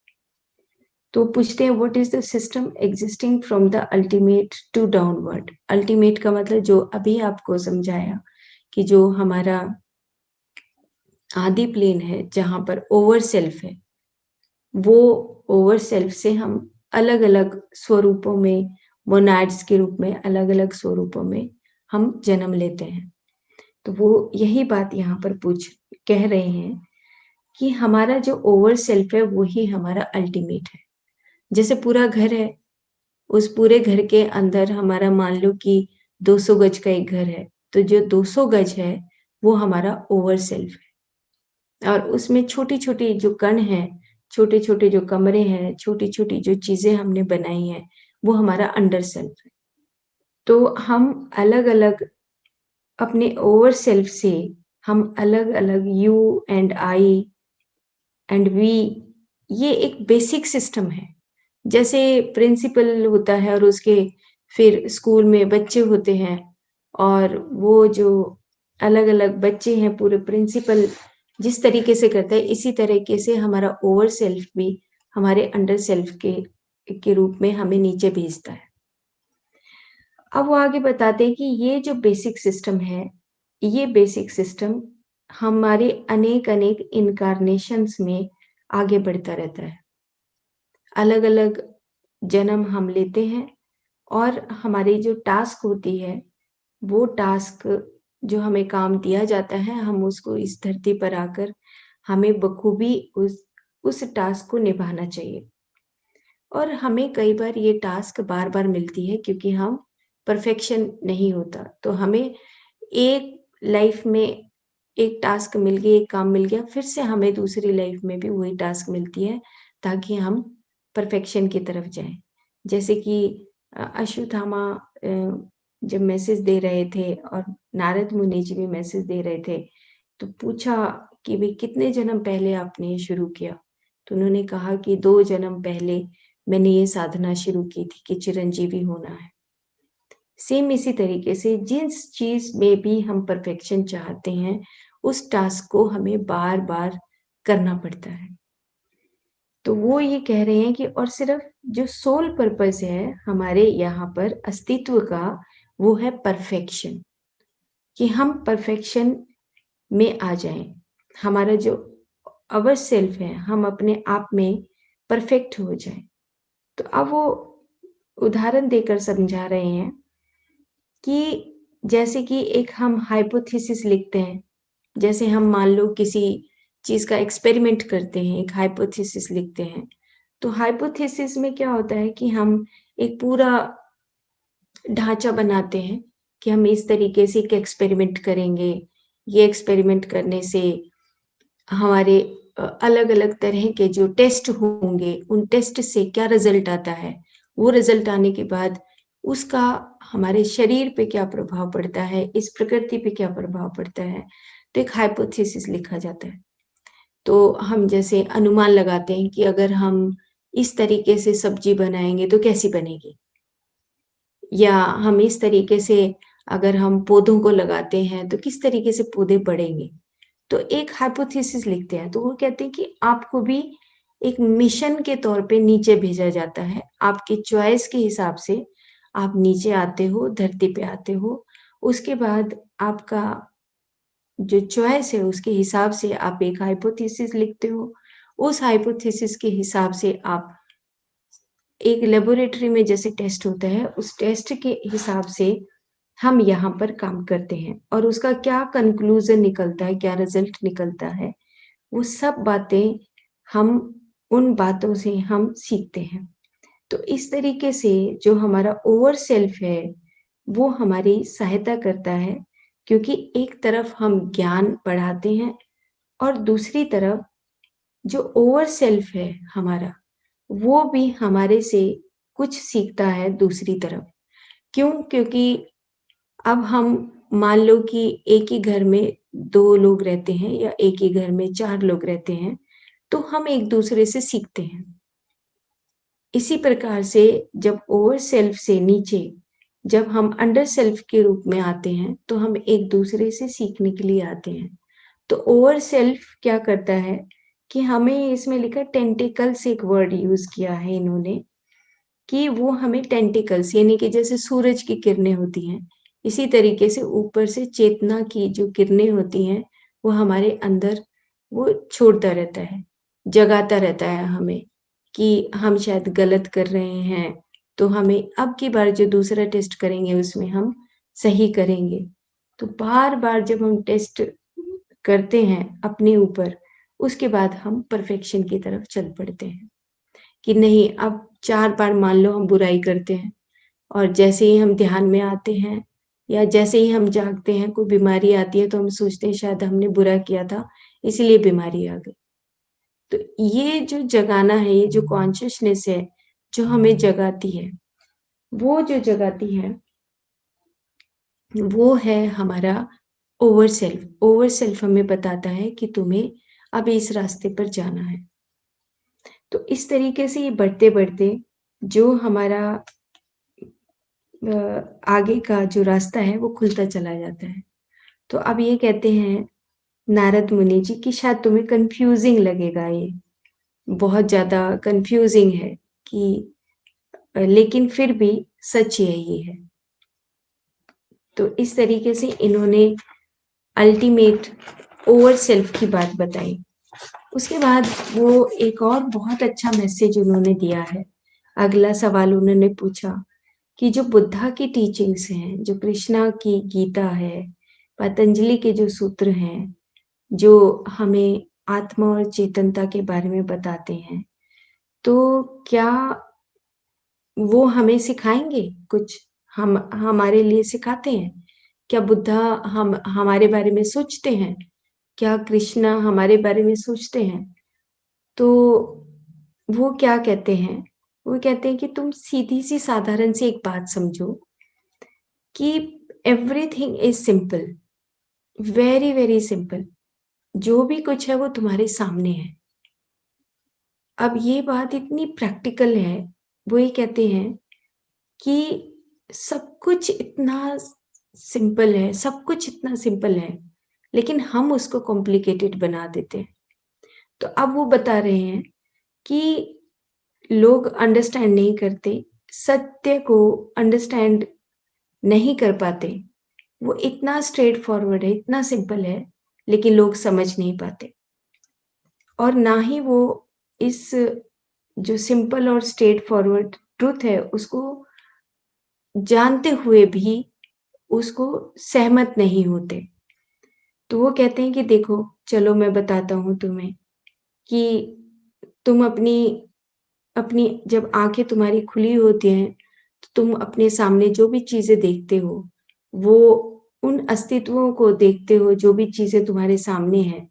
तो पूछते हैं what is the system existing from the ultimate to downward. Ultimate का मतलब जो अभी आपको समझाया कि जो हमारा आदि प्लेन है जहां पर ओवर सेल्फ है, वो ओवर सेल्फ से हम अलग अलग स्वरूपों में, मोनाड्स के रूप में अलग अलग स्वरूपों में हम जन्म लेते हैं। तो वो यही बात यहाँ पर कह रहे हैं कि हमारा जो ओवर सेल्फ है वो ही हमारा अल्टीमेट है। जैसे पूरा घर है, उस पूरे घर के अंदर हमारा मान लो कि 200 गज का एक घर है, तो जो 200 गज है वो हमारा ओवर सेल्फ है और उसमें छोटी-छोटी जो कण हैं, छोटे-छोटे जो कमरे हैं, छोटी-छोटी जो चीज़ें हमने बनाई हैं, वो हमारा अंडर सेल्फ है। तो हम अलग-अलग अपने ओवर सेल्फ से हम अलग-अलग you and I and we ये एक बेसिक सिस्टम है। जैसे प्रिंसिपल होता है और उसके फिर स्कूल में बच्चे होते हैं और वो जो अलग-अलग बच्चे हैं पूरे प्रिंसिपल जिस तरीके से करता है इसी तरीके से हमारा ओवर सेल्फ भी हमारे अंडर सेल्फ के रूप में हमें नीचे भेजता है। अब वो आगे बताते हैं कि ये जो बेसिक सिस्टम है, ये बेसिक सिस्टम हमारे अनेक-अनेक इन्कार्नेशंस में आगे बढ़ता रहता है। अलग-अलग जन्म हम लेते हैं और हमारी जो टास्क होती है, वो टास्क जो हमें काम दिया जाता है, हम उसको इस धरती पर आकर हमें बखूबी उस टास्क को निभाना चाहिए। और हमें कई बार ये टास्क बार-बार मिलती है क्योंकि हम परफेक्शन नहीं होता। तो हमें एक लाइफ में एक टास्क मिल गई, एक काम मिल गया, फिर से हमें दूसरी लाइफ में भी वही टास्क मिलती है ताकि हम परफेक्शन की तरफ जाएँ। जैसे कि अश्वत्थामा जब मैसेज दे रहे थे और नारद मुनि जी भी मैसेज दे रहे थे, तो पूछा कि भई कितने जन्म पहले आपने ये शुरू किया? तो उन्होंने कहा कि 2 जन्म पहले मैंने ये साधना शुरू की थी कि चिरंजीवी होना है। सेम इसी तरीके से जिस चीज़ में भी हम परफेक्शन चाहते हैं, उस टास्क को हमें बार-बार करना पड़ता है। तो वो ये कह रहे हैं कि और सिर्फ़ जो सोल पर्पस है हमारे यहाँ पर अस्तित्व का, वो है परफेक्शन, कि हम परफेक्शन में आ जाएँ। हमारा जो अवर सेल्फ है, हम अपने आप में परफेक्ट हो जाएँ। तो अब वो उदाहरण देकर समझा रहे हैं कि जैसे कि एक हम हाइपोथेसिस लिखते हैं, जैसे हम मान लो किसी चीज़ का एक्सपेरिमेंट करते हैं, एक हाइपोथेसिस लिखते हैं। तो हाइपोथेसिस में क्या होता है कि हम एक पूरा ढाँचा बनाते हैं कि हम इस तरीके से एक एक्सपेरिमेंट करेंगे। ये एक्सपेरिमेंट करने से हमारे अलग-अलग तरह के जो टेस्ट होंगे, उन टेस्ट से क्या रिज़ल्ट आता है, वो रिज़ल्ट आने के बाद उसका हमारे शरीर पे क्या प्रभाव पड़ता है, इस प्रकृति पे क्या प्रभाव पड़ता है, तो एक हाइपोथेसिस लिखा जाता है। तो हम जैसे अनुमान लगाते हैं कि अगर हम इस तरीके से सब्ज़ी बनाएँगे तो कैसी बनेगी? या हम इस तरीके से अगर हम पौधों को लगाते हैं, तो किस तरीके से पौधे बढ़ेंगे? तो एक हाइपोथेसिस लिखते हैं, तो वो कहते हैं कि आपको भी एक मिशन के तौर पे नीचे भेजा जाता है। आपकी चॉइस के हिसाब से आप नीचे आते हो, धरती पे आते हो। उसके बाद आपका जो चॉइस है, उसके हिसाब से आप एक हाइपोथेसिस लिखते हो। उस हाइपोथेसिस के हिसाब से आप एक लेबोरेटरी में जैसे टेस्ट होता है, उस टेस्ट के हिसाब से हम यहाँ पर काम करते हैं और उसका क्या कन्क्लूज़न निकलता है, क्या रिज़ल्ट निकलता है, वो सब बातें हम उन बातों से हम सीखते हैं। तो इस तरीके से जो हमारा ओवर सेल्फ है, वो हमारी सहायता करता है क्योंकि एक तरफ हम ज्ञान बढ़ाते हैं और दूसरी तरफ जो ओवर सेल्फ है हमारा, वो भी हमारे से कुछ सीखता है दूसरी तरफ। क्यों? क्योंकि अब हम मान लो कि एक ही घर में 2 लोग रहते हैं या एक ही घर में 4 लोग रहते हैं, तो हम एक-दूसरे से सीखते हैं। इसी प्रकार से जब ओवर सेल्फ से नीचे जब हम अंडर सेल्फ के रूप में आते हैं, तो हम एक-दूसरे से सीखने के लिए आते हैं। तो ओवर सेल्फ क्या करता है कि हमें इसमें लिखा है टेंटिकल्स एक वर्ड यूज़ किया है इन्होंने कि वो हमें टेंटिकल्स यानी कि जैसे सूरज की किरणें होती हैं, इसी तरीके से ऊपर से चेतना की जो किरणें होती हैं, वो हमारे अंदर वो छोड़ता रहता है, जगाता रहता है हमें कि हम शायद गलत कर रहे हैं, तो हमें अब की बार जो दूसरा टेस्ट करेंगे उसमें हम सही करेंगे। तो बार-बार जब हम टेस्ट करते हैं अपने ऊपर, उसके बाद हम परफेक्शन की तरफ चल पड़ते हैं कि नहीं, अब 4 बार मान लो हम बुराई करते हैं और जैसे ही हम ध्यान में आते हैं या जैसे ही हम जागते हैं, कोई बीमारी आती है तो हम सोचते हैं शायद हमने बुरा किया था, इसीलिए बीमारी आ गई। तो ये जो जगाना है, ये जो कॉन्शियसनेस है, जो हमें जगाती है, वो जो जगाती है, वो है हमारा ओवर सेल्फ। ओवर सेल्फ हमें बताता है कि तुम्हें अब इस रास्ते पर जाना है। तो इस तरीके से ये बढ़ते-बढ़ते जो हमारा आगे का जो रास्ता है वो खुलता चला जाता है। तो अब ये कहते हैं नारद मुनि जी कि शायद तुम्हें कन्फ्यूज़िंग लगेगा ये, बहुत ज़्यादा कन्फ्यूज़िंग है कि लेकिन फिर भी सच यही है। तो इस तरीके से इन्होंने अल्टीमेट ओवर सेल्फ की बात बताई। उसके बाद वो एक और बहुत अच्छा मैसेज उन्होंने दिया है। अगला सवाल उन्होंने पूछा कि जो बुद्धा की टीचिंग्स हैं, जो कृष्णा की गीता है, पतंजलि के जो सूत्र हैं, जो हमें आत्मा और चेतनता के बारे में बताते हैं, तो क्या वो हमें सिखाएँगे कुछ? हम हमारे लिए सिखाते हैं? क्या बुद्धा हम हमारे बारे में सोचते हैं? क्या कृष्णा हमारे बारे में सोचते हैं? तो वो क्या कहते हैं? वो कहते हैं कि तुम सीधी-सी साधारण सी एक बात समझो कि everything is simple, very, very simple. जो भी कुछ है वो तुम्हारे सामने है। अब ये बात इतनी प्रैक्टिकल है, वो ये कहते हैं कि सब कुछ इतना सिंपल है, सब कुछ इतना सिंपल है, लेकिन हम उसको कॉम्प्लिकेटेड बना देते हैं। तो अब वो बता रहे हैं कि लोग अंडरस्टैंड नहीं करते, सत्य को अंडरस्टैंड नहीं कर पाते। वो इतना स्ट्रेट फॉरवर्ड है, इतना सिंपल है, लेकिन लोग समझ नहीं पाते। और ना ही वो इस जो सिंपल और स्ट्रेट फॉरवर्ड ट्रुथ है, उसको जानते हुए भी उसको सहमत नहीं होते। तो वो कहते हैं कि देखो, चलो मैं बताता हूँ तुम्हें कि तुम अपनी अपनी जब आँखें तुम्हारी खुली होती हैं, तो तुम अपने सामने जो भी चीज़ें देखते हो, वो उन अस्तित्वों को देखते हो जो भी चीज़ें तुम्हारे सामने हैं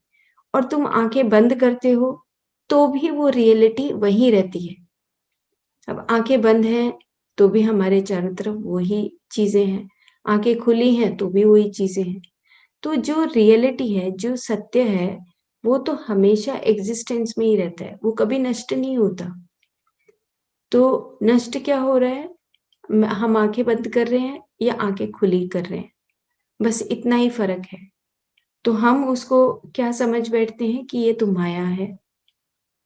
और तुम आँखें बंद करते हो, तो भी वो रियलिटी वहीं रहती है। अब आँखें बंद हैं, तो भी हमारे चारों तरफ वही चीज़ें हैं, आँखें खुली हैं, तो भी वही चीज़ें हैं। तो जो रियलिटी है, जो सत्य है, वो तो हमेशा एग्ज़िस्टेंस में ही रहता है, वो कभी नष्ट नहीं होता। तो नष्ट क्या हो रहा है? हम आँखें बंद कर रहे हैं या आँखें खुली कर रहे हैं, बस इतना ही फ़र्क है। तो हम उसको क्या समझ बैठते हैं कि ये तो माया है,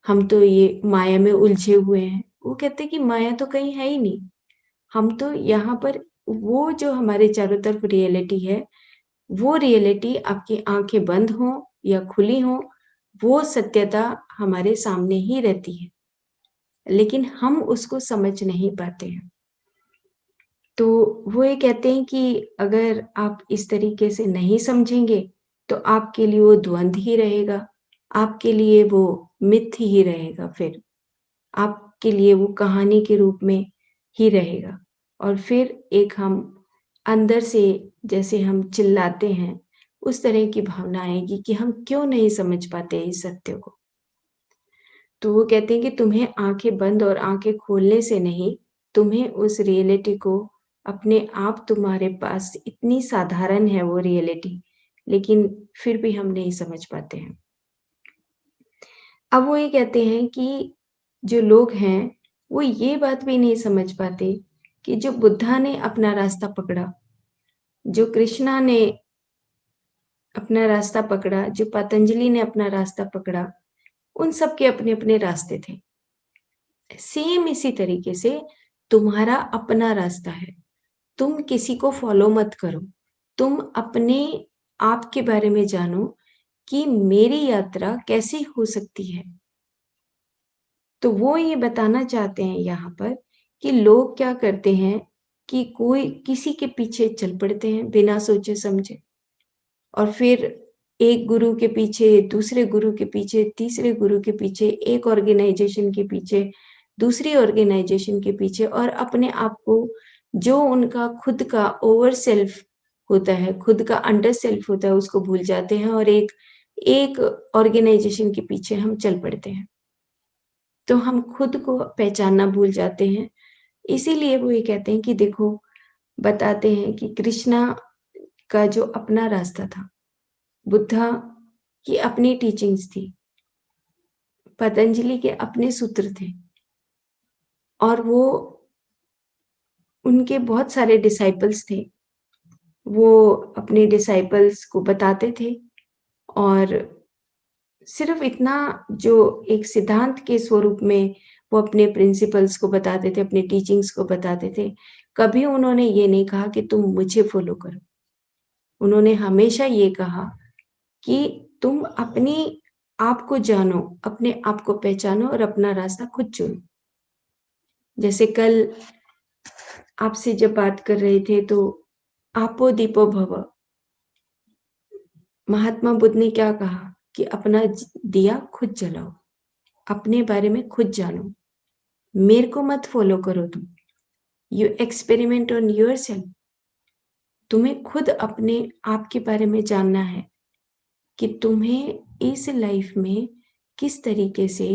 हम तो ये माया में उलझे हुए हैं। वो कहते हैं कि माया तो कहीं है ही नहीं, हम तो यहाँ पर वो जो हमारे चारों तरफ रियलिटी है, वो रियलिटी आपकी आँखें बंद हों या खुली हों, वो सत्यता हमारे सामने ही रहती है, लेकिन हम उसको समझ नहीं पाते हैं। तो वो ये कहते हैं कि अगर आप इस तरीके से नहीं समझेंगे, तो आपके लिए वो द्वंद ही रहेगा, आपके लिए वो मिथ ही रहेगा फिर। आपके लिए वो कहानी के रूप में ही रहेगा और फिर एक हम अंदर से जैसे हम चिल्लाते हैं, उस तरह की भावना आएगी कि हम क्यों नहीं समझ पाते इस सत्य को। तो वो कहते हैं कि तुम्हें आँखें बंद और आँखें खोलने से नहीं, तुम्हें उस रियलिटी को अपने आप तुम्हारे पास इतनी साधारण है वो रियलिटी, लेकिन फिर भी हम नहीं समझ पाते हैं। अब वो ये कहते हैं कि जो लोग हैं, वो ये बात भी नहीं समझ पाते कि जो बुद्धा ने अपना रास्ता पकड़ा, जो कृष्णा ने अपना रास्ता पकड़ा, जो पतंजलि ने अपना रास्ता पकड़ा, उन सब के अपने-अपने रास्ते थे। सेम इसी तरीके से तुम्हारा अपना रास्ता है। तुम किसी को फ़ॉलो मत करो। तुम अपने आप के बारे में जानो कि मेरी यात्रा कैसे हो सकती है। तो वो ये बताना चाहते हैं यहाँ पर कि लोग क्या करते हैं कि कोई किसी के पीछे चल पड़ते हैं बिना सोचे-समझे और फिर एक गुरु के पीछे, दूसरे गुरु के पीछे, तीसरे गुरु के पीछे, एक ऑर्गेनाइजेशन के पीछे, दूसरी ऑर्गेनाइजेशन के पीछे, और अपने आप को जो उनका खुद का ओवर सेल्फ होता है, खुद का अंडर सेल्फ होता है, उसको भूल जाते हैं और एक एक ऑर्गेनाइजेशन के पीछे हम चल पड़ते हैं। तो हम खुद को पहचानना भूल जाते हैं। इसीलिए वो ये कहते हैं कि देखो, बताते हैं कि कृष्णा का जो अपना रास्ता था, बुद्धा की अपनी टीचिंग्स थी, पतंजलि के अपने सूत्र थे, और वो उनके बहुत सारे डिसाइपल्स थे। वो अपने डिसाइपल्स को बताते थे, और सिर्फ इतना, जो एक सिद्धांत के स्वरूप में वो अपने प्रिंसिपल्स को बताते थे, अपने टीचिंग्स को बताते थे। कभी उन्होंने ये नहीं कहा कि तुम मुझे फॉलो करो। उन्होंने हमेशा ये कहा कि तुम अपनी आप को जानो, अपने आप को पहचानो और अपना रास्ता खुद चुनो। जैसे कल आपसे जब बात कर रहे थे तो आपो दीपो भव, महात्मा बुद्ध ने क्या कहा कि अपना दिया खुद जलाओ, अपने बारे में खुद जानो, मेरे को मत फॉलो करो तुम। You experiment on yourself. तुम्हें खुद अपने आप के बारे में जानना है कि तुम्हें इस लाइफ में किस तरीके से,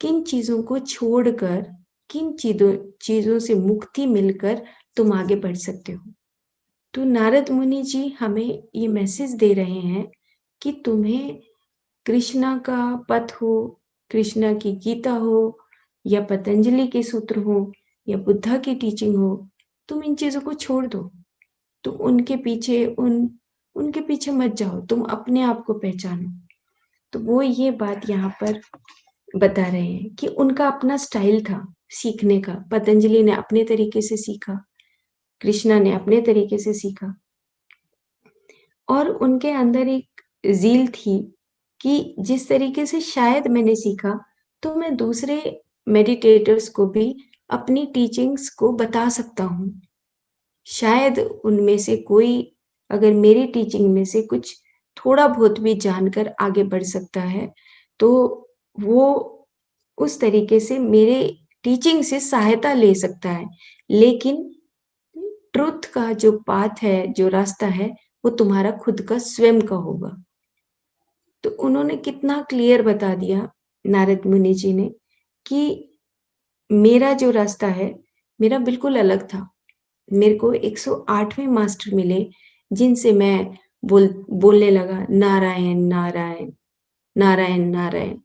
किन चीजों को छोड़कर, किन चीजों से मुक्ति मिलकर तुम आगे बढ़ सकते हो। तो नारद मुनि जी हमें ये मैसेज दे रहे हैं कि तुम्हें कृष्णा का पथ हो, कृष्णा की गीता हो, या पतंजलि के सूत्र हो, या बुद्धा की टीचिंग हो, तुम इन चीजों को छोड़ दो। तुम उनके पीछे उनके पीछे मत जाओ, तुम अपने आप को पहचानो। तो वो ये बात यहाँ पर बता रहे हैं कि उनका अपना स्टाइल था सीखने का। पतंजलि ने अपने तरीके से सीखा, कृष्णा ने अपने तरीके से सीखा, और उनके अंदर एक ज़ील थी कि जिस तरीके से शायद मैंने सीखा, तो मैं दूसरे मेडिटेटर्स को भी अपनी टीचिंग्स को बता सकता हूँ। शायद उनमें से कोई अगर मेरी टीचिंग में से कुछ थोड़ा बहुत भी जानकर आगे बढ़ सकता है, तो वो उस तरीके से मेरे टीचिंग से सहायता ले सकता है। लेकिन ट्रुथ का जो पाथ है, जो रास्ता है, वो तुम्हारा खुद का स्वयं का होगा। तो उन्होंने कितना क्लियर बता दिया नारद मुनि जी ने कि मेरा जो रास्ता है, मेरा बिल्कुल अलग था। मेरे को 108वें मास्टर मिले, जिनसे मैं बोलने लगा नारायण नारायण नारायण नारायण।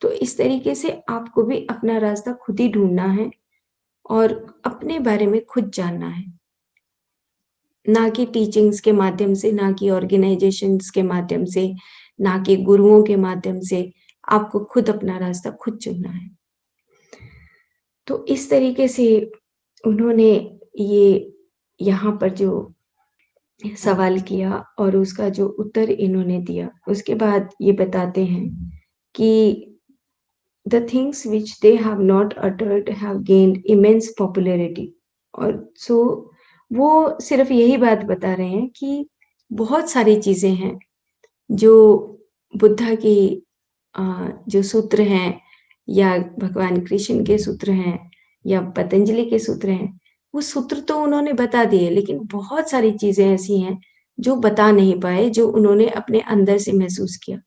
तो इस तरीके से आपको भी अपना रास्ता खुद ही ढूंढना है और अपने बारे में खुद जानना है, ना कि टीचिंग्स के माध्यम से, ना कि ऑर्गेनाइजेशंस के माध्यम से, ना कि गुरुओं के माध्यम से। आपको खुद अपना रास्ता खुद चुनना है। तो इस तरीके से उन्होंने ये यहाँ पर जो सवाल किया और उसका जो उत्तर इन्होंने दिया, उसके बाद ये बताते हैं कि the things which they have not uttered have gained immense popularity। और वो सिर्फ यही बात बता रहे हैं कि बहुत सारी चीजें हैं जो बुद्धा की जो सूत्र हैं, या भगवान कृष्ण के सूत्र हैं, या पतंजलि के सूत्र हैं, वो सूत्र तो उन्होंने बता दिए, लेकिन बहुत सारी चीजें ऐसी हैं जो बता नहीं पाए, जो उन्होंने अपने अंदर से महसूस किया।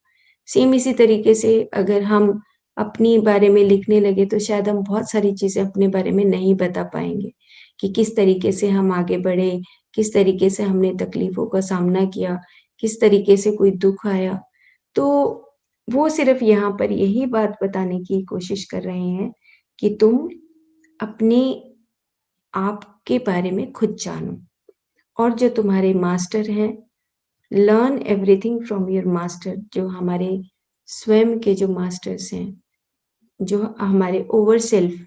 सेम इसी तरीके से अगर हम अपनी बारे में लिखने लगे तो शायद हम बहुत सारी चीजें अपने बारे में नहीं बता पाएंगे कि किस तरीके से हम आगे बढ़े, किस तरीके से हमने तकलीफों का सामना किया, किस तरीके से कोई दुख आया। तो वो सिर्फ यहाँ पर यही बात बताने की कोशिश कर रहे हैं कि तुम अपने आप के बारे में खुद जानो, और जो तुम्हारे मास्टर हैं, learn everything from your master. जो हमारे स्वयं के जो मास्टर्स हैं, जो हमारे ओवर सेल्फ,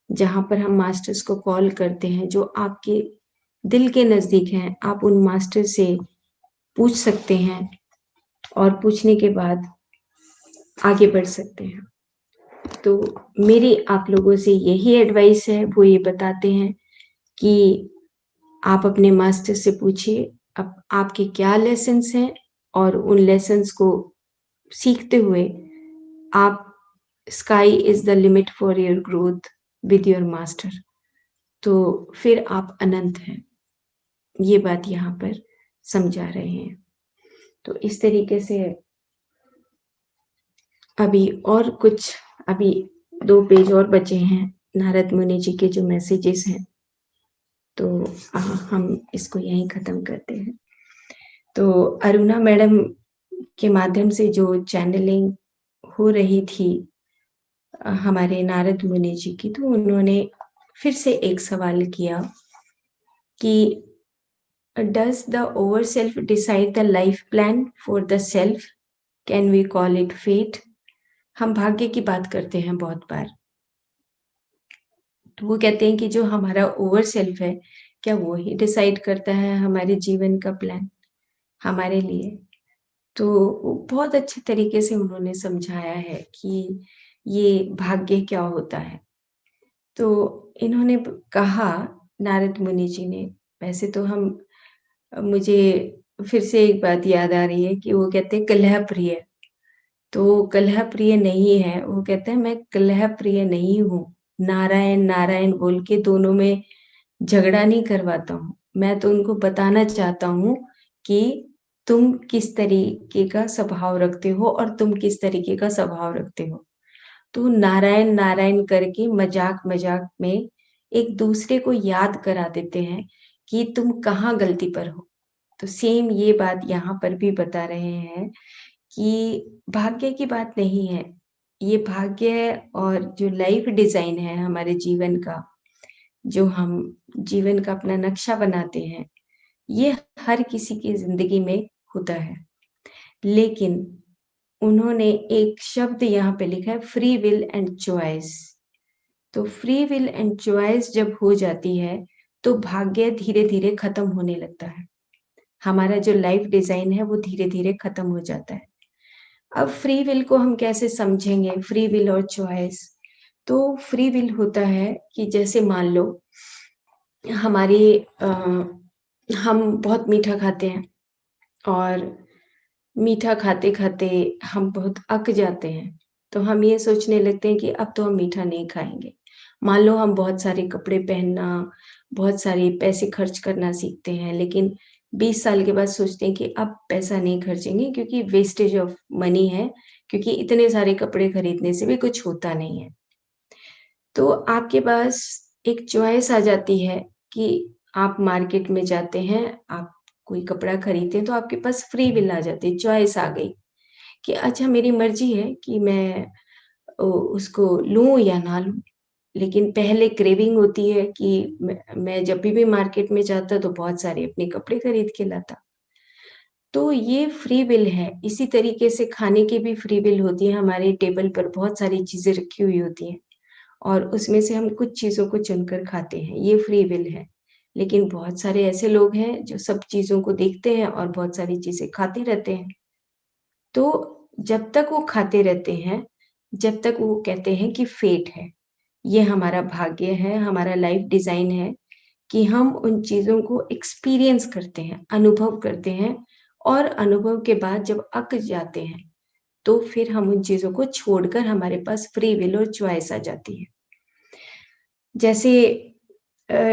जहाँ पर हम मास्टर्स को कॉल करते हैं, जो आपके दिल के नज़दीक हैं, आप उन मास्टर से पूछ सकते हैं और पूछने के बाद आगे बढ़ सकते हैं। तो मेरी आप लोगों से यही एडवाइस है। वो ये बताते हैं कि आप अपने मास्टर से पूछिए अब आपके क्या लेसन्स हैं, और उन लेसन्स को सीखते हुए आप sky is the limit for your growth with your master, तो फिर आप अनंत हैं। ये बात यहाँ पर समझा रहे हैं। तो इस तरीके से अभी 2 पेज और बचे हैं नारद मुनि जी के जो मैसेजेस हैं, तो हम इसको यहीं ख़त्म करते हैं। तो अरुणा मैडम के माध्यम से जो चैनलिंग हो रही थी हमारे नारद मुनि जी की, तो उन्होंने फिर से एक सवाल किया कि does the over self decide the life plan for the self? Can we call it fate? हम भाग्य की बात करते हैं बहुत बार, तो वो कहते हैं कि जो हमारा ओवर सेल्फ है, क्या वो ही डिसाइड करता है हमारे जीवन का प्लान हमारे लिए? तो वो बहुत अच्छे तरीके से उन्होंने समझाया है कि ये भाग्य क्या होता है। तो इन्होंने कहा, नारद मुनि जी ने, वैसे तो मुझे फिर से एक बात याद आ रही है कि वो कहते हैं कलह प्रिय, तो कलह प्रिय नहीं है, वो कहते हैं मैं कलह प्रिय नहीं हूँ, नारायण नारायण बोल के दोनों में झगड़ा नहीं करवाता हूँ। मैं तो उनको बताना चाहता हूँ कि तुम किस तरीके का स्वभाव रखते हो और तुम किस तरीके का स्वभाव रखते हो। तो नारायण नारायण करके मजाक-मजाक में एक दूसरे को याद करा देते हैं कि तुम कहाँ गलती पर हो। तो सेम ये बात यहाँ पर भी बता रहे हैं कि भाग्य की बात नहीं है। ये भाग्य और जो लाइफ डिज़ाइन है हमारे जीवन का, जो हम जीवन का अपना नक्शा बनाते हैं, ये हर किसी की ज़िंदगी में होता है। लेकिन उन्होंने एक शब्द यहाँ पे लिखा है, फ्री विल एंड चॉइस। तो फ्री विल एंड चॉइस जब हो जाती है, तो भाग्य धीरे-धीरे खत्म होने लगता है। हमारा जो लाइफ डिज़ाइन है वो धीरे-धीरे खत्म हो जाता है। अब फ्री विल को हम कैसे समझेंगे, फ्री विल और चॉइस? तो फ्री विल होता है कि जैसे मान लो हमारी हम बहुत मीठा खाते हैं और मीठा खाते-खाते हम बहुत अक जाते हैं, तो हम ये सोचने लगते हैं कि अब तो हम मीठा नहीं खाएँगे। मान लो हम बहुत सारे कपड़े पहनना, बहुत सारे पैसे खर्च करना सीखते हैं, लेकिन 20 साल के बाद सोचते हैं कि अब पैसा नहीं खर्चेंगे क्योंकि वेस्टेज ऑफ मनी है, क्योंकि इतने सारे कपड़े खरीदने से भी कुछ होता नहीं है। तो आपके पास एक चॉइस आ जाती है कि आप मार्केट में जाते हैं, आप कोई कपड़ा खरीदते हैं, तो आपके पास फ्री विल आ जाती है, चॉइस आ गई कि अच्छा मेरी मर्ज़ी है कि मैं उसको लूँ या ना लूँ। लेकिन पहले क्रेविंग होती है कि मैं जब भी मार्केट में जाता तो बहुत सारे अपने कपड़े खरीद के लाता। तो ये फ्री विल है, इसी तरीके से खाने की भी फ्री विल होती है, हमारे टेबल पर बहुत सारी चीज़ें रखी हुई होती हैं। और उसमें से हम कुछ चीज़ों को चुनकर खाते हैं, ये फ्री विल है। लेकिन बहुत सारे ऐसे लोग हैं जो सब चीज़ों को देखते हैं और बहुत सारी चीज़ें खाते रहते हैं। तो जब तक वो खाते रहते हैं, जब तक वो कहते हैं कि फेट है, ये हमारा भाग्य है, हमारा लाइफ डिज़ाइन है कि हम उन चीज़ों को एक्सपीरियंस करते हैं, अनुभव करते हैं और अनुभव के बाद जब अक जाते हैं, तो फिर हम उन चीज़ों को छोड़कर हमारे पास फ्री विल और चॉइस आ जाती है। जैसे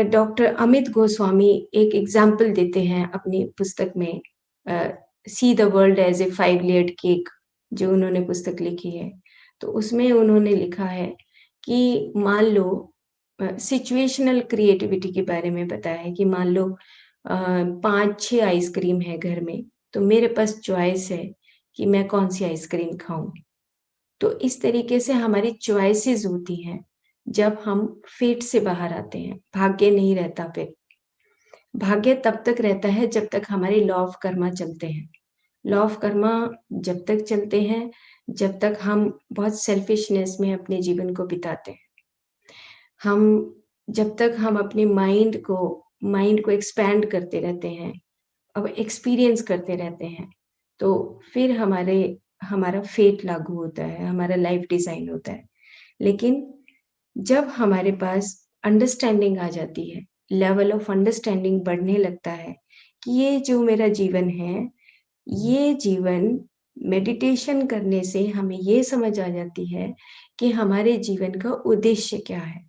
डॉक्टर अमित गोस्वामी एक एग्ज़ाम्पल देते हैं अपनी पुस्तक में, uh, see the world as a 5 layered cake, जो उन्होंने पुस्तक लिखी है। तो उसमें उन्होंने लिखा है कि मान लो सिचुएशनल क्रिएटिविटी के बारे में बताया है कि मान लो 5-6 आइसक्रीम है घर में, तो मेरे पास चॉइस है कि मैं कौन-सी आइसक्रीम खाऊँ। तो इस तरीके से हमारी चॉइसेस होती हैं, जब हम फेट से बाहर आते हैं, भाग्य नहीं रहता फिर। भाग्य तब तक रहता है जब तक हमारे लॉ ऑफ कर्मा चलते हैं। लॉ ऑफ कर्मा जब तक चलते हैं, जब तक हम बहुत सेल्फिशनेस में अपने जीवन को बिताते हैं। हम जब तक हम अपने माइंड को एक्सपैंड करते रहते हैं, अब एक्सपीरियंस करते रहते हैं, तो फिर हमारा फेट लागू होता है, हमारा लाइफ डिज़ाइन होता है। लेकिन जब हमारे पास अंडरस्टैंडिंग आ जाती है, लेवल ऑफ अंडरस्टैंडिंग बढ़ने लगता है कि ये जो मेरा जीवन है, ये जीवन मेडिटेशन करने से हमें ये समझ आ जाती है कि हमारे जीवन का उद्देश्य क्या है।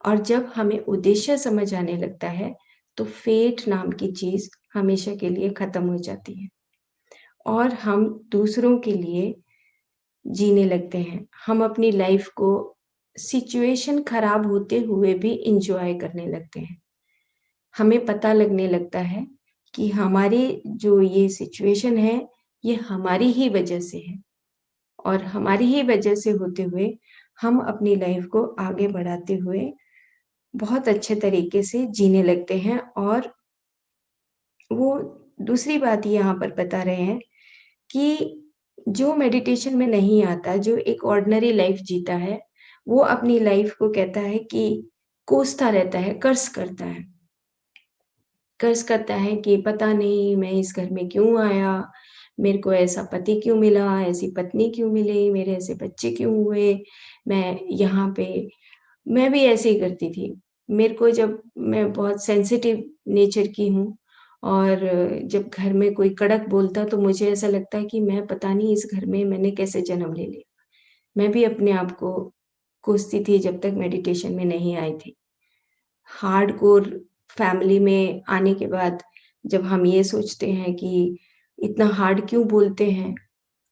और जब हमें उद्देश्य समझ आने लगता है, तो फेट नाम की चीज़ हमेशा के लिए खत्म हो जाती है और हम दूसरों के लिए जीने लगते हैं। हम अपनी लाइफ को सिचुएशन खराब होते हुए भी एन्जॉय करने लगते हैं। हमें पता लगने लगता है कि हमारी जो ये सिचुएशन है, ये हमारी ही वजह से है और हमारी ही वजह से होते हुए हम अपनी लाइफ को आगे बढ़ाते हुए बहुत अच्छे तरीके से जीने लगते हैं और वो दूसरी बात यहाँ पर बता रहे हैं कि जो मेडिटेशन में नहीं आता, जो एक ऑर्डिनरी लाइफ जीता है, वो अपनी लाइफ को कहता है कि कोसता रहता है, कर्स करता है। कर्स करता है कि पता नहीं मैं इस घर में क्यों आया, मेरे को ऐसा पति क्यों मिला, ऐसी पत्नी क्यों मिली, मेरे ऐसे बच्चे क्यों हुए, मैं यहाँ पे मैं भी ऐसे ही करती थी। मेरे को जब मैं बहुत सेंसिटिव नेचर की हूँ और जब घर में कोई कड़क बोलता तो मुझे ऐसा लगता है कि मैं पता नहीं इस घर में मैंने कैसे जन्म ले लिया। मैं भी अपने आप को कोसती थी जब तक मेडिटेशन में नहीं आई थी। हार्डकोर फैमिली में आने के बाद जब हम ये सोचते हैं कि इतना हार्ड क्यों बोलते हैं,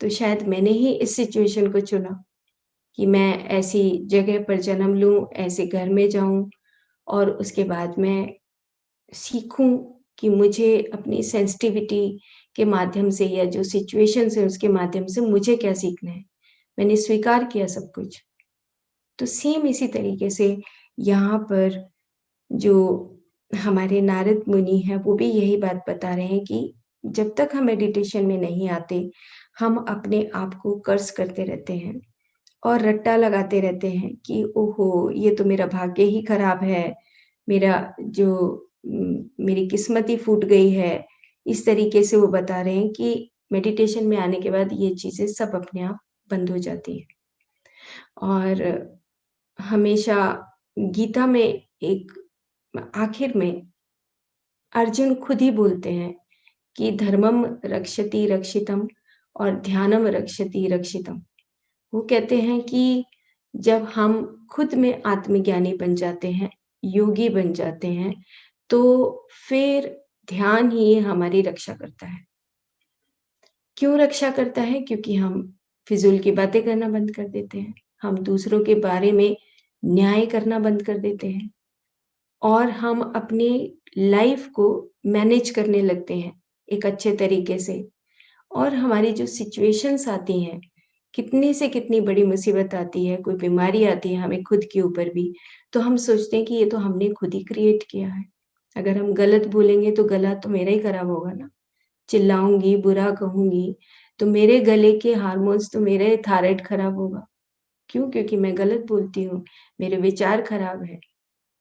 तो शायद मैंने ही इस सिचुएशन को चुना कि मैं ऐसी जगह पर जन्म लूँ, ऐसे घर में जाऊँ और उसके बाद मैं सीखूँ कि मुझे अपनी सेंसिटिविटी के माध्यम से या जो सिचुएशंस हैं उसके माध्यम से मुझे क्या सीखना है। मैंने स्वीकार किया सब कुछ। तो सेम इसी तरीके से यहाँ पर जो हमारे नारद मुनि हैं, वो भी यही बात बता रहे हैं कि जब तक हम मेडिटेशन में नहीं आते, हम अपने आप को कर्स करते रहते हैं और रट्टा लगाते रहते हैं कि ओहो! ये तो मेरा भाग्य ही खराब है, मेरा जो मेरी किस्मत ही फूट गई है। इस तरीके से वो बता रहे हैं कि मेडिटेशन में आने के बाद ये चीज़ें सब अपने आप बंद हो जाती हैं। और हमेशा गीता में एक आखिर में अर्जुन खुद ही बोलते हैं कि धर्मम रक्षति रक्षितम और ध्यानम रक्षति रक्षितम। वो कहते हैं कि जब हम खुद में आत्मज्ञानी बन जाते हैं, योगी बन जाते हैं, तो फिर ध्यान ही हमारी रक्षा करता है। क्यों रक्षा करता है? क्योंकि हम फिज़ूल की बातें करना बंद कर देते हैं। हम दूसरों के बारे में न्याय करना बंद कर देते हैं और हम अपनी लाइफ़ को मैनेज करने लगते हैं एक अच्छे तरीके से। और हमारी जो सिचुएशंस आती हैं, कितनी से कितनी बड़ी मुसीबत आती है, कोई बीमारी आती है हमें खुद के ऊपर भी, तो हम सोचते हैं कि ये तो हमने खुद ही क्रिएट किया है। अगर हम गलत बोलेंगे तो गला तो मेरा ही खराब होगा ना। चिल्लाऊँगी, बुरा कहूँगी, तो मेरे गले के हार्मोन्स तो मेरा ही थायरॉइड खराब होगा। क्यों? क्योंकि मैं गलत बोलती हूँ, मेरे विचार खराब हैं,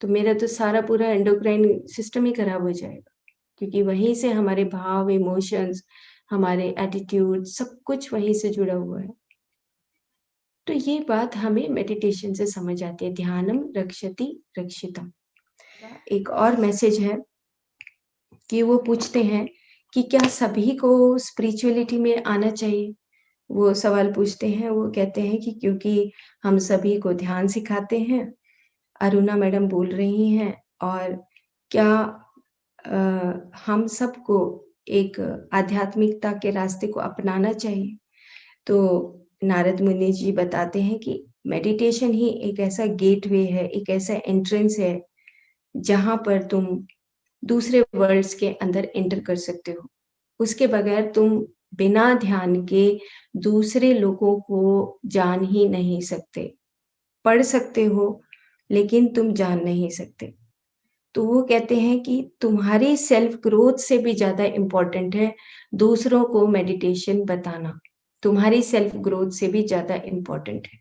तो मेरा तो सारा पूरा एंडोक्राइन सिस्टम ही खराब हो जाएगा। क्योंकि वहीं से हमारे भाव, इमोशंस, हमारे एटीट्यूड सब कुछ वहीं से जुड़ा हुआ है। तो ये बात हमें मेडिटेशन से समझ आती है, ध्यानम रक्षति रक्षितम। एक और मैसेज है कि वो पूछते हैं कि क्या सभी को स्पिरिचुअलिटी में आना चाहिए? वो सवाल पूछते हैं, वो कहते हैं कि क्योंकि हम सभी को ध्यान सिखाते हैं, अरुणा मैडम बोल रही हैं और क्या हम सबको एक आध्यात्मिकता के रास्ते को अपनाना चाहिए। तो नारद मुनि जी बताते हैं कि मेडिटेशन ही एक ऐसा गेटवे है, एक ऐसा एंट्रेंस है, जहाँ पर तुम दूसरे वर्ल्ड्स के अंदर एंटर कर सकते हो। उसके बगैर तुम बिना ध्यान के दूसरे लोगों को जान ही नहीं सकते। पढ़ सकते हो, लेकिन तुम जान नहीं सकते। तो वो कहते हैं कि तुम्हारी सेल्फ ग्रोथ से भी ज़्यादा इम्पोर्टेंट है दूसरों को मेडिटेशन बताना। तुम्हारी सेल्फ ग्रोथ से भी ज़्यादा इम्पोर्टेंट है।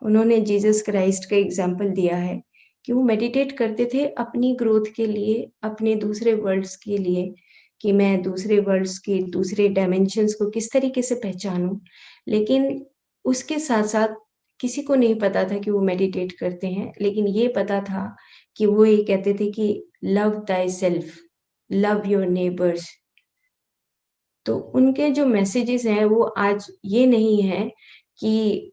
उन्होंने जीसस क्राइस्ट का एग्ज़ाम्पल दिया है कि वो मेडिटेट करते थे अपनी ग्रोथ के लिए, अपने दूसरे वर्ल्ड्स के लिए कि मैं दूसरे वर्ल्ड्स के दूसरे डायमेंशंस को किस तरीके से पहचानूँ। लेकिन उसके साथ-साथ किसी को नहीं पता था कि वो मेडिटेट करते हैं, लेकिन ये पता था कि वो ये कहते थे कि love thyself, love your neighbours. तो उनके जो मैसेजेस हैं वो आज ये नहीं है कि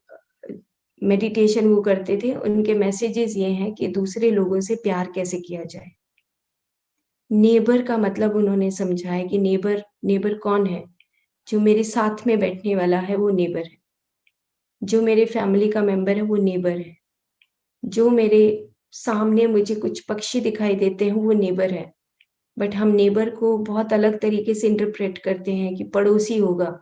मेडिटेशन वो करते थे, उनके मैसेजेस ये हैं कि दूसरे लोगों से प्यार कैसे किया जाए। नेबर का मतलब उन्होंने समझा है कि नेबर नेबर कौन है? जो मेरे साथ में बैठने वाला है वो नेबर है। जो मेरे फैमिली का मेंबर है वो नेबर है। जो मेरे सामने मुझे कुछ पक्षी दिखाई देते हैं वो नेबर है। बट हम नेबर को बहुत अलग तरीके से इंटरप्रेट करते हैं कि पड़ोसी होगा।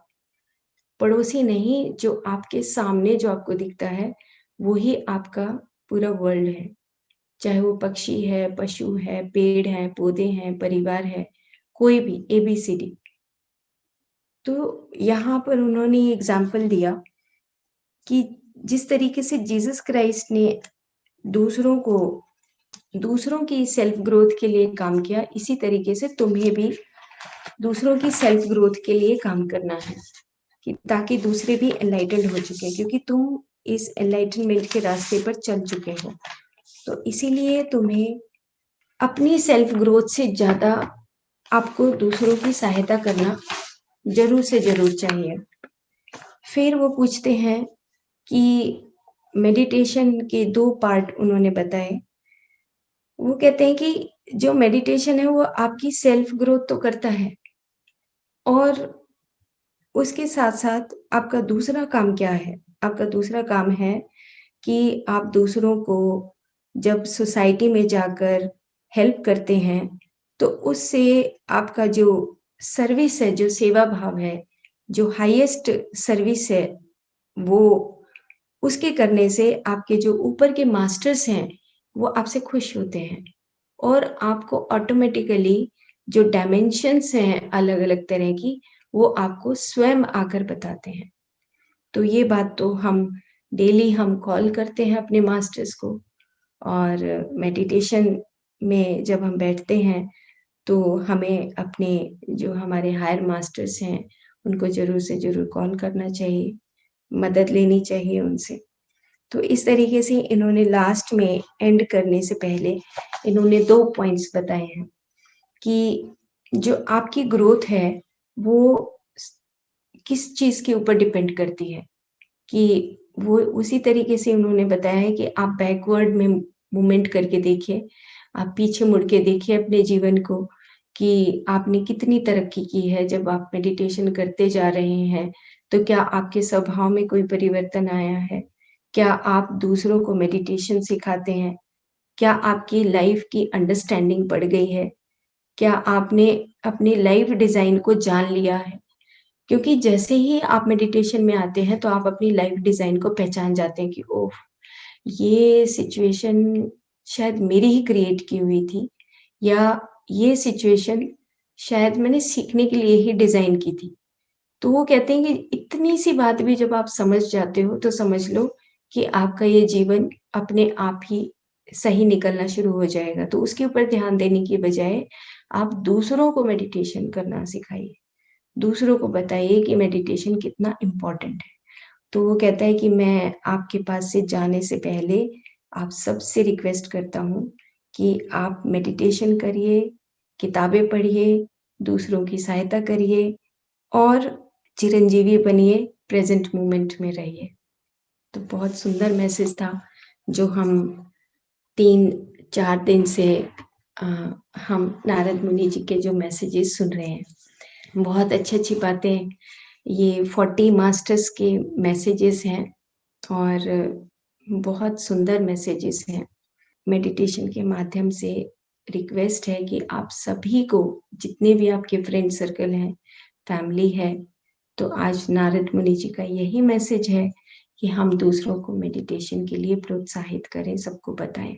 पड़ोसी नहीं, जो आपके सामने जो आपको दिखता है, वो ही आपका पूरा वर्ल्ड है। चाहे वो पक्षी है, पशु है, पेड़ हैं, पौधे हैं, परिवार है, कोई भी एबीसीडी। तो यहाँ पर उन्होंने ये एग्ज़ाम्पल दिया कि जिस तरीके से जीसस क्राइस्ट ने दूसरों को दूसरों की सेल्फ ग्रोथ के लिए काम किया, इसी तरीके से तुम्हें भी दूसरों की सेल्फ ग्रोथ के लिए काम करना है कि ताकि दूसरे भी एनलाइटेंड हो चुके हैं, क्योंकि तुम इस एनलाइटनमेंट के रास्ते पर चल चुके हो। तो इसीलिए तुम्हें अपनी सेल्फ ग्रोथ से ज़्यादा आपको दूसरों की सहायता करना ज़रूर से ज़रूर चाहिए। फिर वो पूछते हैं कि मेडिटेशन के 2 पार्ट उन्होंने बताए। वो कहते हैं कि जो मेडिटेशन है वो आपकी सेल्फ ग्रोथ तो करता है और उसके साथ-साथ आपका दूसरा काम क्या है? आपका दूसरा काम है कि आप दूसरों को जब सोसाइटी में जाकर हेल्प करते हैं, तो उससे आपका जो सर्विस है, जो सेवा भाव है, जो हाईएस्ट सर्विस है, वो उसके करने से आपके जो ऊपर के मास्टर्स हैं, वो आपसे खुश होते हैं और आपको ऑटोमैटिकली जो डायमेंशंस हैं अलग-अलग तरह की, वो आपको स्वयं आकर बताते हैं। तो ये बात तो हम डेली हम कॉल करते हैं अपने मास्टर्स को और मेडिटेशन में जब हम बैठते हैं, तो हमें अपने जो हमारे हायर मास्टर्स हैं, उनको ज़रूर से ज़रूर कॉल करना चाहिए, मदद लेनी चाहिए उनसे। तो इस तरीके से इन्होंने लास्ट में एंड करने से पहले इन्होंने 2 पॉइंट्स बताए हैं कि जो आपकी ग्रोथ है, वो किस चीज़ के ऊपर डिपेंड करती है। कि वो उसी तरीके से उन्होंने बताया है कि आप बैकवर्ड में मूवमेंट करके देखिए, आप पीछे मुड़ के देखिए अपने जीवन को कि आपने कितनी तरक्की की है जब आप मेडिटेशन करते जा रहे हैं, तो क्या आपके स्वभाव में कोई परिवर्तन आया है? क्या आप दूसरों को मेडिटेशन सिखाते हैं? क्या आपकी लाइफ़ की अंडरस्टैंडिंग बढ़ गई है? क्या आपने अपनी लाइफ़ डिज़ाइन को जान लिया है? क्योंकि जैसे ही आप मेडिटेशन में आते हैं, तो आप अपनी लाइफ़ डिज़ाइन को पहचान जाते हैं कि ओह! ये सिचुएशन शायद मेरी ही क्रिएट की हुई थी या ये सिचुएशन शायद मैंने सीखने के लिए ही डिज़ाइन की थी। तो वो कहते हैं कि इतनी-सी बात भी जब आप समझ जाते हो, तो समझ लो कि आपका ये जीवन अपने आप ही सही निकलना शुरू हो जाएगा। तो उसके ऊपर ध्यान देने की बजाय आप दूसरों को मेडिटेशन करना सिखाइए। दूसरों को बताइए कि मेडिटेशन कितना इम्पोर्टेंट है। तो वो कहता है कि मैं आपके पास से जाने से पहले आप सबसे रिक्वेस्ट करता हूँ कि आप मेडिटेशन करिए, किताबें पढ़िए, दूसरों की सहायता करिए और चिरंजीवी बनिए, प्रेज़ेंट मोमेंट में रहिए। तो बहुत सुंदर मैसेज था, जो हम 3-4 दिन से अ, हम नारद मुनि जी के जो मैसेजेस सुन रहे हैं। बहुत अच्छी-अच्छी बातें, ये 40 मास्टर्स के मैसेजेस हैं और बहुत सुंदर मैसेजेस हैं। मेडिटेशन के माध्यम से रिक्वेस्ट है कि आप सभी को, जितने भी आपके फ्रेंड सर्कल हैं, फैमिली है, तो आज नारद मुनि जी का यही मैसेज है कि हम दूसरों को मेडिटेशन के लिए प्रोत्साहित करें, सबको बताएँ।